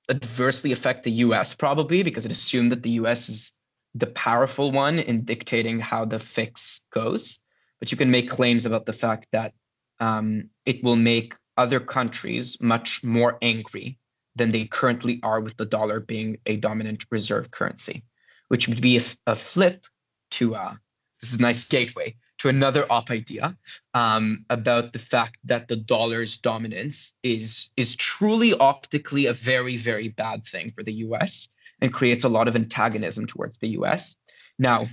adversely affect the U.S. probably because it assumed that the U.S. is the powerful one in dictating how the fix goes. But you can make claims about the fact that it will make other countries much more angry than they currently are with the dollar being a dominant reserve currency, which would be a flip to this is a nice gateway to another op idea about the fact that the dollar's dominance is truly optically a very, very bad thing for the US and creates a lot of antagonism towards the US. Now,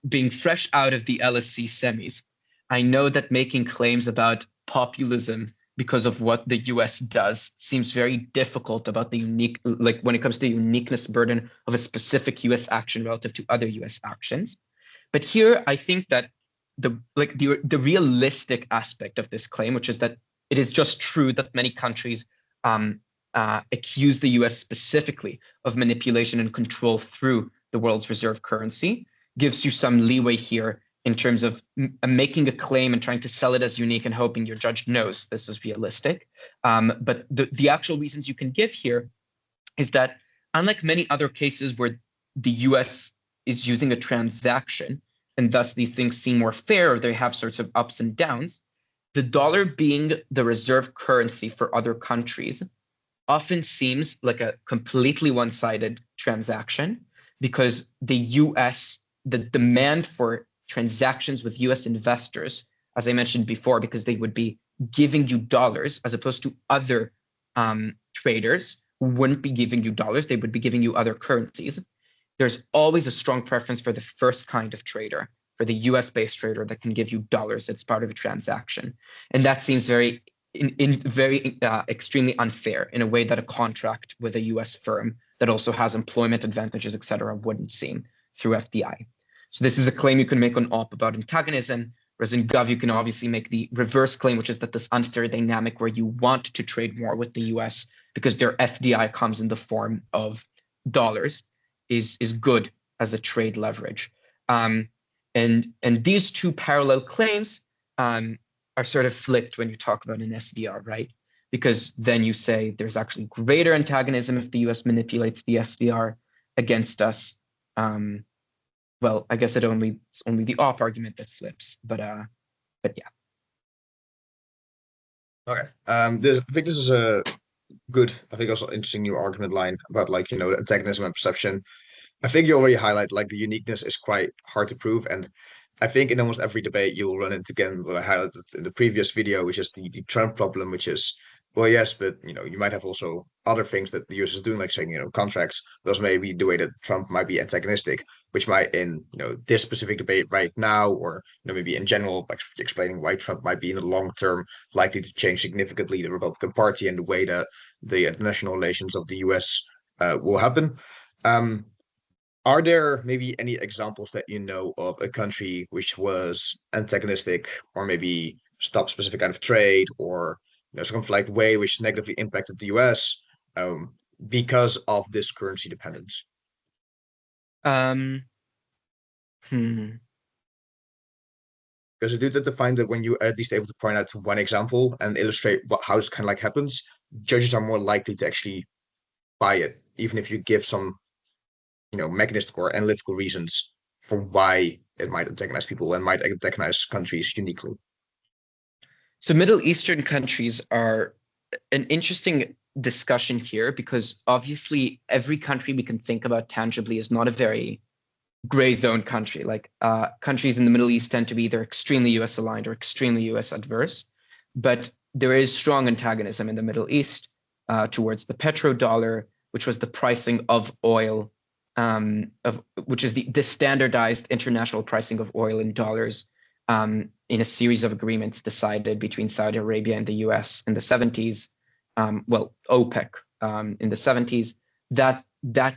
being fresh out of the LSC semis, I know that making claims about populism because of what the US does seems very difficult about the like when it comes to the uniqueness burden of a specific US action relative to other US actions. But here, I think that the realistic aspect of this claim, which is that it is just true that many countries accuse the US specifically of manipulation and control through the world's reserve currency, gives you some leeway here in terms of making a claim and trying to sell it as unique and hoping your judge knows this is realistic. But the actual reasons you can give here is that unlike many other cases where the US is using a transaction and thus these things seem more fair or they have sorts of ups and downs, the dollar being the reserve currency for other countries often seems like a completely one-sided transaction because the demand for transactions with US investors, as I mentioned before, because they would be giving you dollars as opposed to other traders who wouldn't be giving you dollars, they would be giving you other currencies. There's always a strong preference for the first kind of trader, for the US-based trader that can give you dollars as part of a transaction. And that seems very extremely unfair in a way that a contract with a US firm that also has employment advantages, et cetera, wouldn't seem through FDI. So this is a claim you can make on op about antagonism, whereas in gov, you can obviously make the reverse claim, which is that this unfair dynamic where you want to trade more with the US because their FDI comes in the form of dollars is good as a trade leverage. And these two parallel claims are sort of flipped when you talk about an SDR, right? Because then you say there's actually greater antagonism if the US manipulates the SDR against us. Well, I guess it's only the op argument that flips, but yeah. Okay. I think this is a good, I think also interesting new argument line about like, antagonism and perception. I think you already highlight like the uniqueness is quite hard to prove. And I think in almost every debate you'll run into again what I highlighted in the previous video, which is the Trump problem, which is, well, yes, but you might have also other things that the US is doing, like saying, contracts. Those may be the way that Trump might be antagonistic, which might in, this specific debate right now, or maybe in general, like explaining why Trump might be in the long term likely to change significantly the Republican Party and the way that the international relations of the US will happen. Um, are there maybe any examples that you know of a country which was antagonistic or maybe stopped specific kind of trade or some kind of like way which negatively impacted the US because of this currency dependence? Um, hmm. Because I do tend to find that when you at least able to point out to one example and illustrate how this kind of like happens, judges are more likely to actually buy it, even if you give some, mechanistic or analytical reasons for why it might antagonize people and might antagonize countries uniquely. So Middle Eastern countries are an interesting discussion here because obviously every country we can think about tangibly is not a very gray zone country. Like countries in the Middle East tend to be either extremely US aligned or extremely US adverse. But there is strong antagonism in the Middle East towards the petrodollar, which was the pricing of oil, which is the standardized international pricing of oil in dollars in a series of agreements decided between Saudi Arabia and the US in the 70s, OPEC in the 70s. That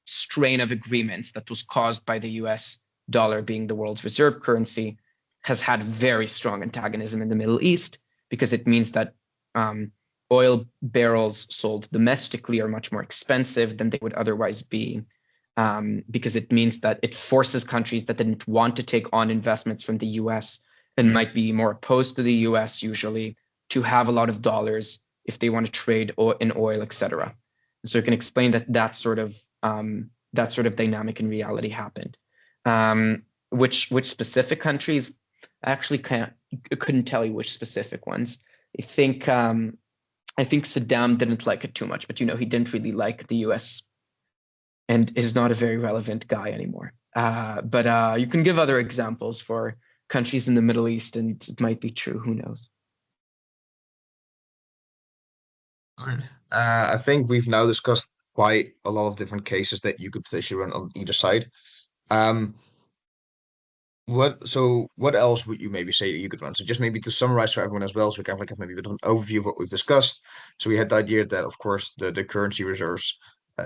strain of agreements that was caused by the US dollar being the world's reserve currency has had very strong antagonism in the Middle East because it means that oil barrels sold domestically are much more expensive than they would otherwise be, because it means that it forces countries that didn't want to take on investments from the US and might be more opposed to the US usually to have a lot of dollars if they want to trade in oil, etc. So it can explain that sort of dynamic in reality happened. Which specific countries? I actually couldn't tell you which specific ones. I think Saddam didn't like it too much, but he didn't really like the US and is not a very relevant guy anymore. But you can give other examples for countries in the Middle East, and it might be true. Who knows? I think we've now discussed quite a lot of different cases that you could potentially run on either side. Um, what else would you maybe say that you could run? So just maybe to summarize for everyone as well, so we kind of like have maybe a bit of an overview of what we've discussed. So we had the idea that, of course, the currency reserves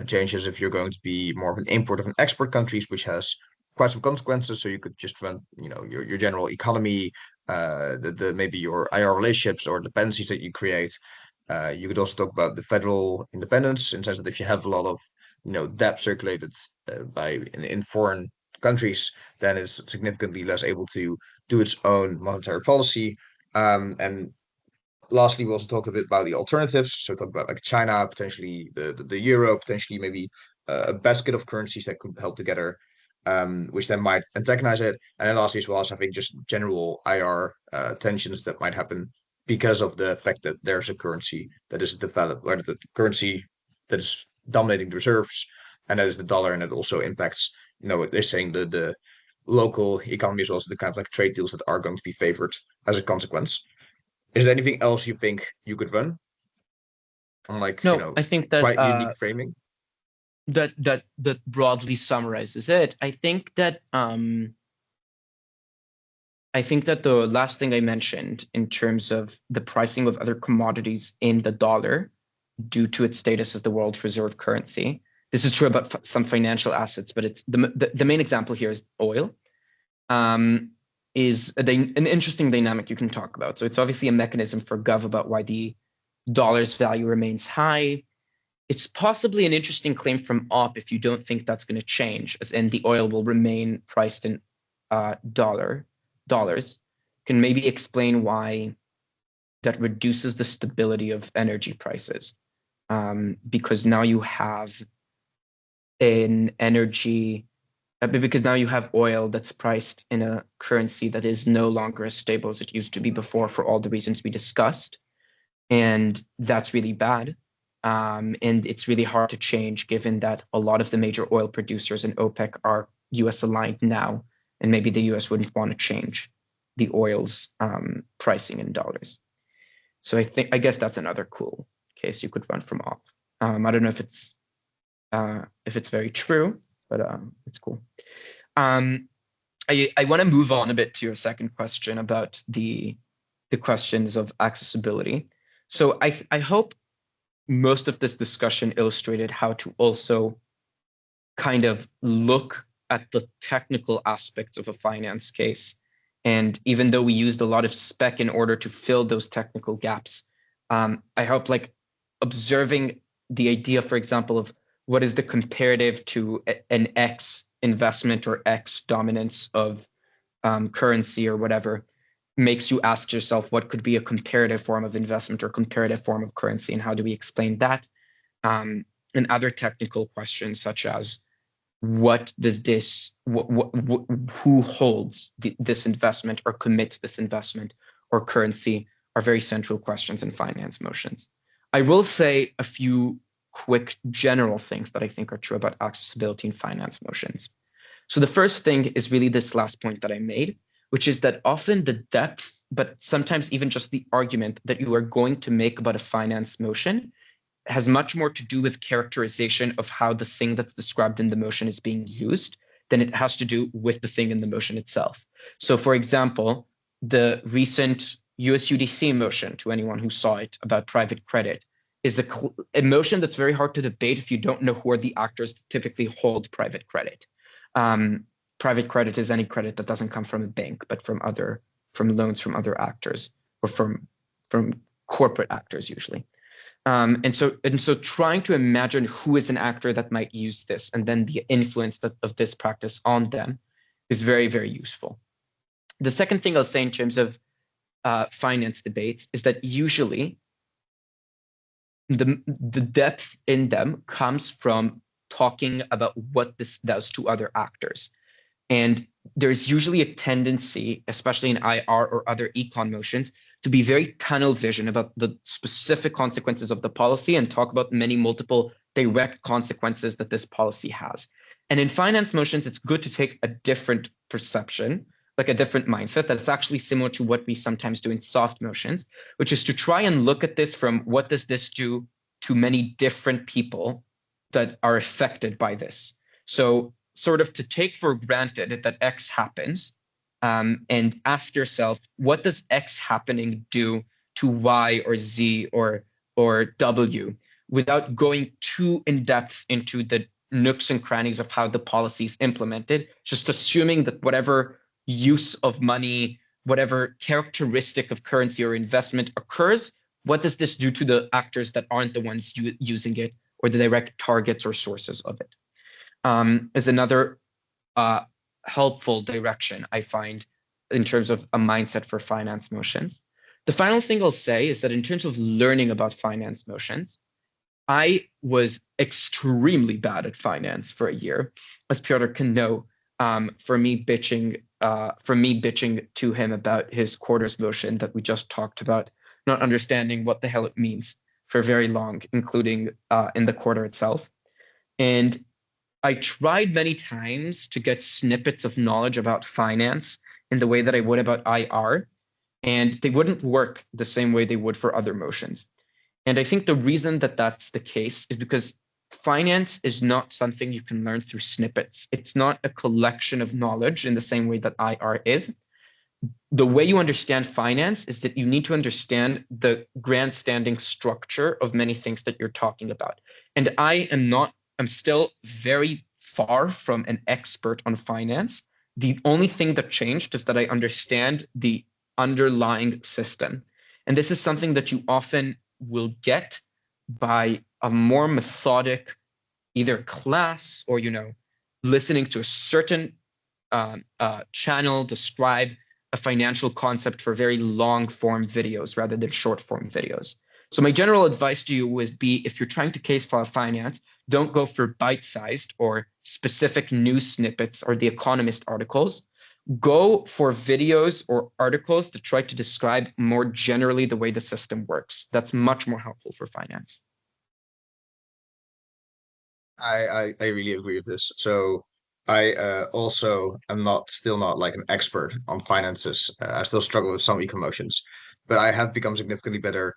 changes if you're going to be more of an import of an export countries, which has quite some consequences. So you could just run, your general economy, the maybe your IR relationships or dependencies that you create. You could also talk about the federal independence in the sense that if you have a lot of, debt circulated in foreign countries, then it's significantly less able to do its own monetary policy. And lastly, we also talked a bit about the alternatives. So we talked about like China, potentially the euro, potentially maybe a basket of currencies that could help together, which then might antagonize it. And then lastly, as well as having just general IR tensions that might happen because of the fact that there's a currency that is developed, or the currency that is dominating the reserves, and that is the dollar, and it also impacts, they're saying the local economy as well as the kind of like trade deals that are going to be favored as a consequence. Is there anything else you think you could run on like, No, I think that quite unique framing? that broadly summarizes it. I think that the last thing I mentioned in terms of the pricing of other commodities in the dollar due to its status as the world's reserve currency. This is true about some financial assets, but it's the main example here is oil. Is an interesting dynamic you can talk about. So it's obviously a mechanism for Gov about why the dollar's value remains high. It's possibly an interesting claim from Op if you don't think that's going to change, as in the oil will remain priced in dollars. Can maybe explain why that reduces the stability of energy prices, because now you have oil that's priced in a currency that is no longer as stable as it used to be before for all the reasons we discussed. And that's really bad. And it's really hard to change given that a lot of the major oil producers in OPEC are US aligned now. And maybe the US wouldn't want to change the oil's pricing in dollars. So I guess that's another cool case you could run from Op. I don't know if it's very true, but it's cool. I want to move on a bit to your second question about the questions of accessibility. So I hope most of this discussion illustrated how to also kind of look at the technical aspects of a finance case. And even though we used a lot of spec in order to fill those technical gaps, I hope like observing the idea, for example, of what is the comparative to an X investment or X dominance of currency or whatever, makes you ask yourself what could be a comparative form of investment or comparative form of currency, and how do we explain that? And other technical questions such as what does this, who holds this investment or commits this investment or currency are very central questions in finance motions. I will say a few quick general things that I think are true about accessibility in finance motions. So the first thing is really this last point that I made, which is that often the depth, but sometimes even just the argument that you are going to make about a finance motion has much more to do with characterization of how the thing that's described in the motion is being used than it has to do with the thing in the motion itself. So for example, the recent USUDC motion, to anyone who saw it, about private credit, is a motion that's very hard to debate if you don't know who are the actors that typically hold private credit. Private credit is any credit that doesn't come from a bank, but from loans from other actors, or from corporate actors usually. And so trying to imagine who is an actor that might use this, and then the influence of this practice on them, is very, very useful. The second thing I'll say in terms of finance debates is that usually the depth in them comes from talking about what this does to other actors. And there's usually a tendency, especially in IR or other econ motions, to be very tunnel vision about the specific consequences of the policy and talk about many multiple direct consequences that this policy has. And in finance motions, it's good to take a different perception, like a different mindset that's actually similar to what we sometimes do in soft motions, which is to try and look at this from what does this do to many different people that are affected by this. So sort of to take for granted that X happens, and ask yourself, what does X happening do to Y or Z or W, without going too in depth into the nooks and crannies of how the policy is implemented, just assuming that whatever use of money, whatever characteristic of currency or investment occurs, what does this do to the actors that aren't the ones using it or the direct targets or sources of it? Is another helpful direction I find in terms of a mindset for finance motions. The final thing I'll say is that in terms of learning about finance motions, I was extremely bad at finance for a year, as Piotr can know, for me bitching to him about his quarters motion that we just talked about, not understanding what the hell it means for very long, including in the quarter itself. And I tried many times to get snippets of knowledge about finance in the way that I would about IR, and they wouldn't work the same way they would for other motions. And I think the reason that that's the case is because finance is not something you can learn through snippets. It's not a collection of knowledge in the same way that IR is. The way you understand finance is that you need to understand the grandstanding structure of many things that you're talking about. And I'm still very far from an expert on finance. The only thing that changed is that I understand the underlying system. And this is something that you often will get by a more methodic, either class or, listening to a certain channel describe a financial concept for very long form videos rather than short form videos. So my general advice to you would be, if you're trying to case file finance, don't go for bite-sized or specific news snippets or The Economist articles. Go for videos or articles that try to describe more generally the way the system works. That's much more helpful for finance. I really agree with this. So I also am still not like an expert on finances. I still struggle with some ecomotions, but I have become significantly better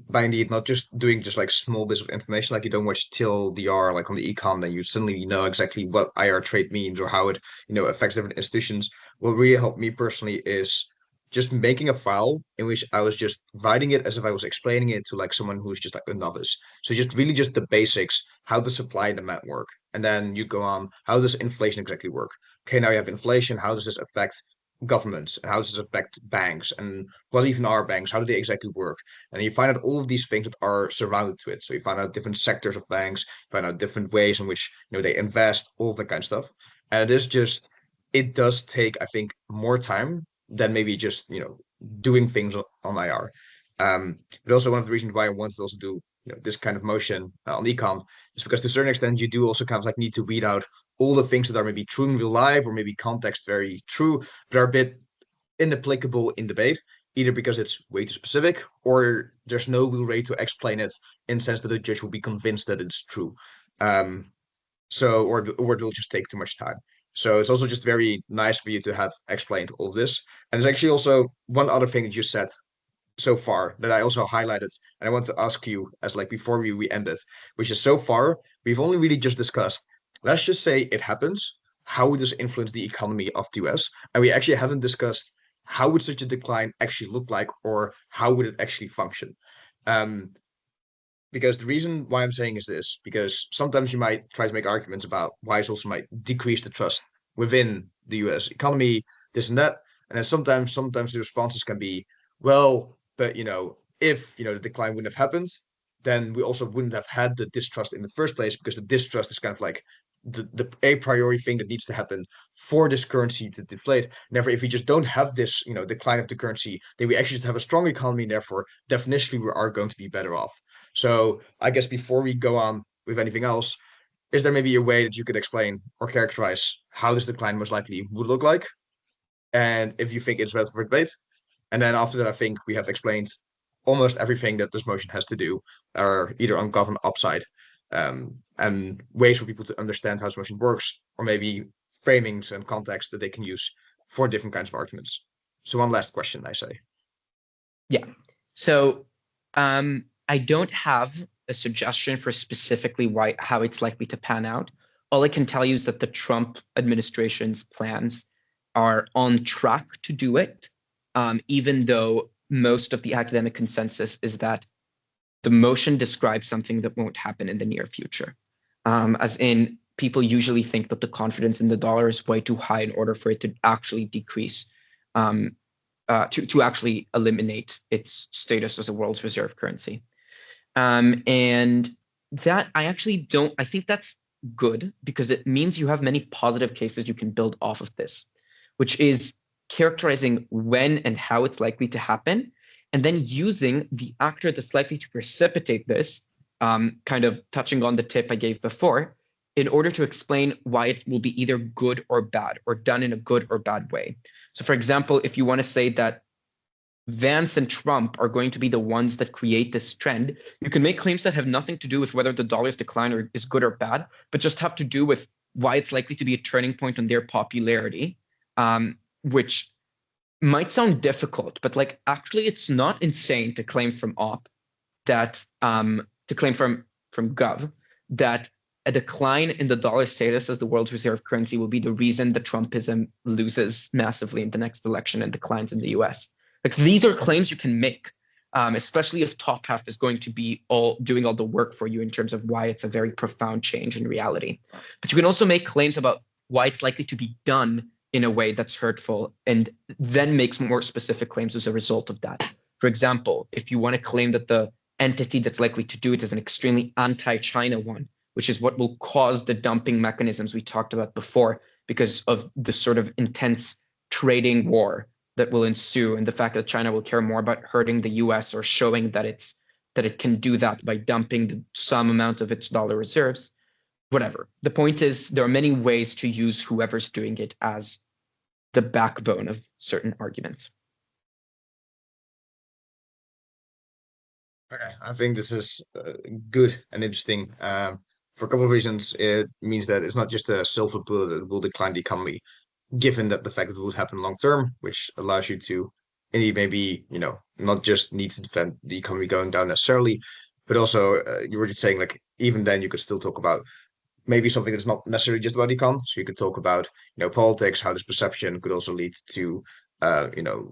by indeed not just doing just like small bits of information. Like you don't watch TLDR like on the econ, then you suddenly know exactly what IR trade means or how it affects different institutions. What really helped me personally is just making a file in which I was just writing it as if I was explaining it to like someone who's just like a novice. So just really just the basics, how the supply and demand work. And then you go on, how does inflation exactly work? Okay, now you have inflation. How does this affect governments? And how does this affect banks? And what even are banks? How do they exactly work? And you find out all of these things that are surrounded to it. So you find out different sectors of banks, find out different ways in which they invest, all of that kind of stuff. And it does take, I think, more time than maybe just doing things on IR. But also one of the reasons why I wanted to also do this kind of motion on econ is because to a certain extent you do also kind of like need to weed out all the things that are maybe true in real life or maybe context very true, but are a bit inapplicable in debate, either because it's way too specific or there's no real way to explain it in the sense that the judge will be convinced that it's true. Um, or it will just take too much time. So it's also just very nice for you to have explained all of this. And there's actually also one other thing that you said so far that I also highlighted, and I want to ask you as like before we end it, which is so far we've only really just discussed. Let's just say it happens. How would this influence the economy of the US? And we actually haven't discussed how would such a decline actually look like, or how would it actually function? Um, because the reason why I'm saying is this, because sometimes you might try to make arguments about why it also might decrease the trust within the US economy, this and that. And then sometimes the responses can be, well, but if the decline wouldn't have happened, then we also wouldn't have had the distrust in the first place, because the distrust is kind of like the a priori thing that needs to happen for this currency to deflate. Never, if we just don't have this, decline of the currency, then we actually just have a strong economy, and therefore, definitionally, we are going to be better off. So I guess before we go on with anything else, is there maybe a way that you could explain or characterize how this decline most likely would look like? And if you think it's relevant for debate? And then after that, I think we have explained almost everything that this motion has to do, or either on government upside, and ways for people to understand how this motion works, or maybe framings and context that they can use for different kinds of arguments. So one last question, I say. Yeah. So I don't have a suggestion for specifically how it's likely to pan out. All I can tell you is that the Trump administration's plans are on track to do it, even though most of the academic consensus is that the motion describes something that won't happen in the near future. As in, people usually think that the confidence in the dollar is way too high in order for it to actually decrease, to actually eliminate its status as a world's reserve currency. And that I think that's good because it means you have many positive cases you can build off of this, which is characterizing when and how it's likely to happen, and then using the actor that's likely to precipitate this, kind of touching on the tip I gave before, in order to explain why it will be either good or bad, or done in a good or bad way. So for example, if you want to say that Vance and Trump are going to be the ones that create this trend, you can make claims that have nothing to do with whether the dollar's decline is good or bad, but just have to do with why it's likely to be a turning point on their popularity, which might sound difficult, but like actually it's not insane to claim from op that to claim from gov that a decline in the dollar status as the world's reserve currency will be the reason that Trumpism loses massively in the next election and declines in the US. Like these are claims you can make, especially if top half is going to be doing all the work for you in terms of why it's a very profound change in reality. But you can also make claims about why it's likely to be done in a way that's hurtful, and then makes more specific claims as a result of that. For example, if you want to claim that the entity that's likely to do it is an extremely anti-China one, which is what will cause the dumping mechanisms we talked about before because of the sort of intense trading war that will ensue, and the fact that China will care more about hurting the US or showing that it can do that by dumping some amount of its dollar reserves. Whatever. The point is, there are many ways to use whoever's doing it as the backbone of certain arguments. Okay, I think this is good and interesting. For a couple of reasons, it means that it's not just a silver bullet that will decline the economy, given that the fact that it would happen long term, which allows you to indeed maybe, not just need to defend the economy going down necessarily, but also you were just saying like even then you could still talk about maybe something that's not necessarily just about econ. So you could talk about, politics, how this perception could also lead to,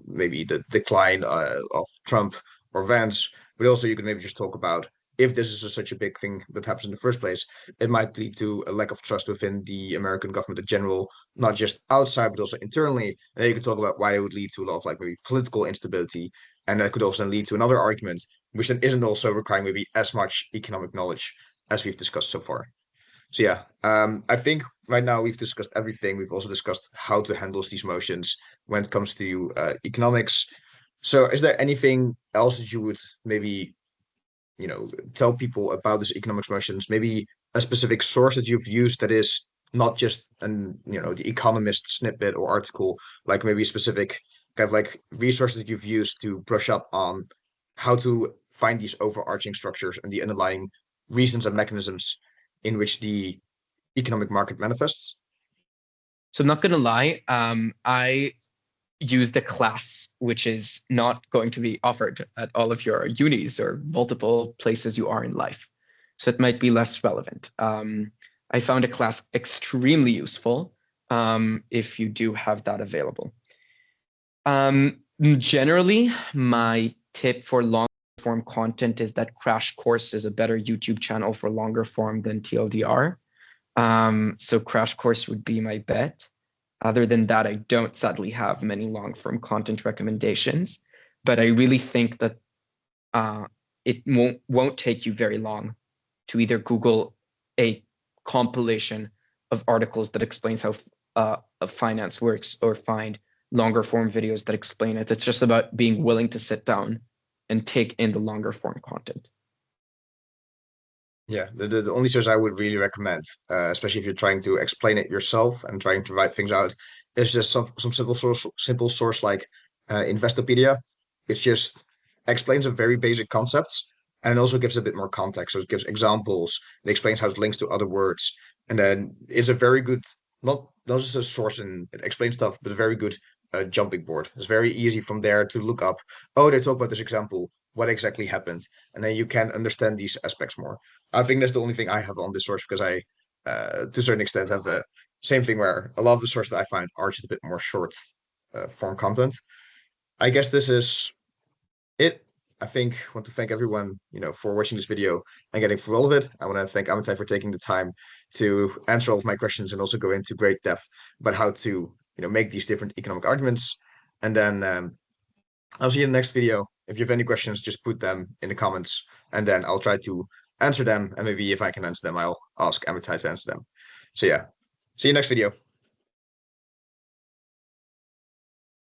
maybe the decline of Trump or Vance. But also you could maybe just talk about if this is such a big thing that happens in the first place, it might lead to a lack of trust within the American government in general, not just outside, but also internally. And then you could talk about why it would lead to a lot of like maybe political instability. And that could also lead to another argument, which then isn't also requiring maybe as much economic knowledge as we've discussed so far. So yeah, I think right now we've discussed everything. We've also discussed how to handle these motions when it comes to economics. So is there anything else that you would maybe, tell people about this economics motions? Maybe a specific source that you've used that is not just the Economist snippet or article, like maybe specific kind of like resources that you've used to brush up on how to find these overarching structures and the underlying reasons and mechanisms in which the economic market manifests. So I'm not going to lie. I use the class, which is not going to be offered at all of your unis or multiple places you are in life. So it might be less relevant. I found a class extremely useful if you do have that available. Generally, my tip for long form content is that Crash Course is a better YouTube channel for longer form than TLDR. So Crash Course would be my bet. Other than that, I don't sadly have many long form content recommendations, but I really think that it won't take you very long to either Google a compilation of articles that explains how finance works or find longer form videos that explain it. It's just about being willing to sit down and take in the longer form content. Yeah, the only source I would really recommend, especially if you're trying to explain it yourself and trying to write things out, is just some simple source like Investopedia. It just explains a very basic concepts and it also gives a bit more context. So it gives examples, it explains how it links to other words, and then it's a very good not just a source and it explains stuff, but a very good jumping board. It's very easy from there to look up. Oh, they talk about this example. What exactly happened? And then you can understand these aspects more. I think that's the only thing I have on this source because I, to a certain extent, have the same thing where a lot of the sources that I find are just a bit more short form content. I guess this is it. I think I want to thank everyone, for watching this video and getting through all of it. I want to thank Amitai for taking the time to answer all of my questions and also go into great depth about how to, make these different economic arguments. And then I'll see you in the next video. If you have any questions, just put them in the comments and then I'll try to answer them. And maybe if I can answer them, I'll ask Amitai to answer them. So yeah, see you next video.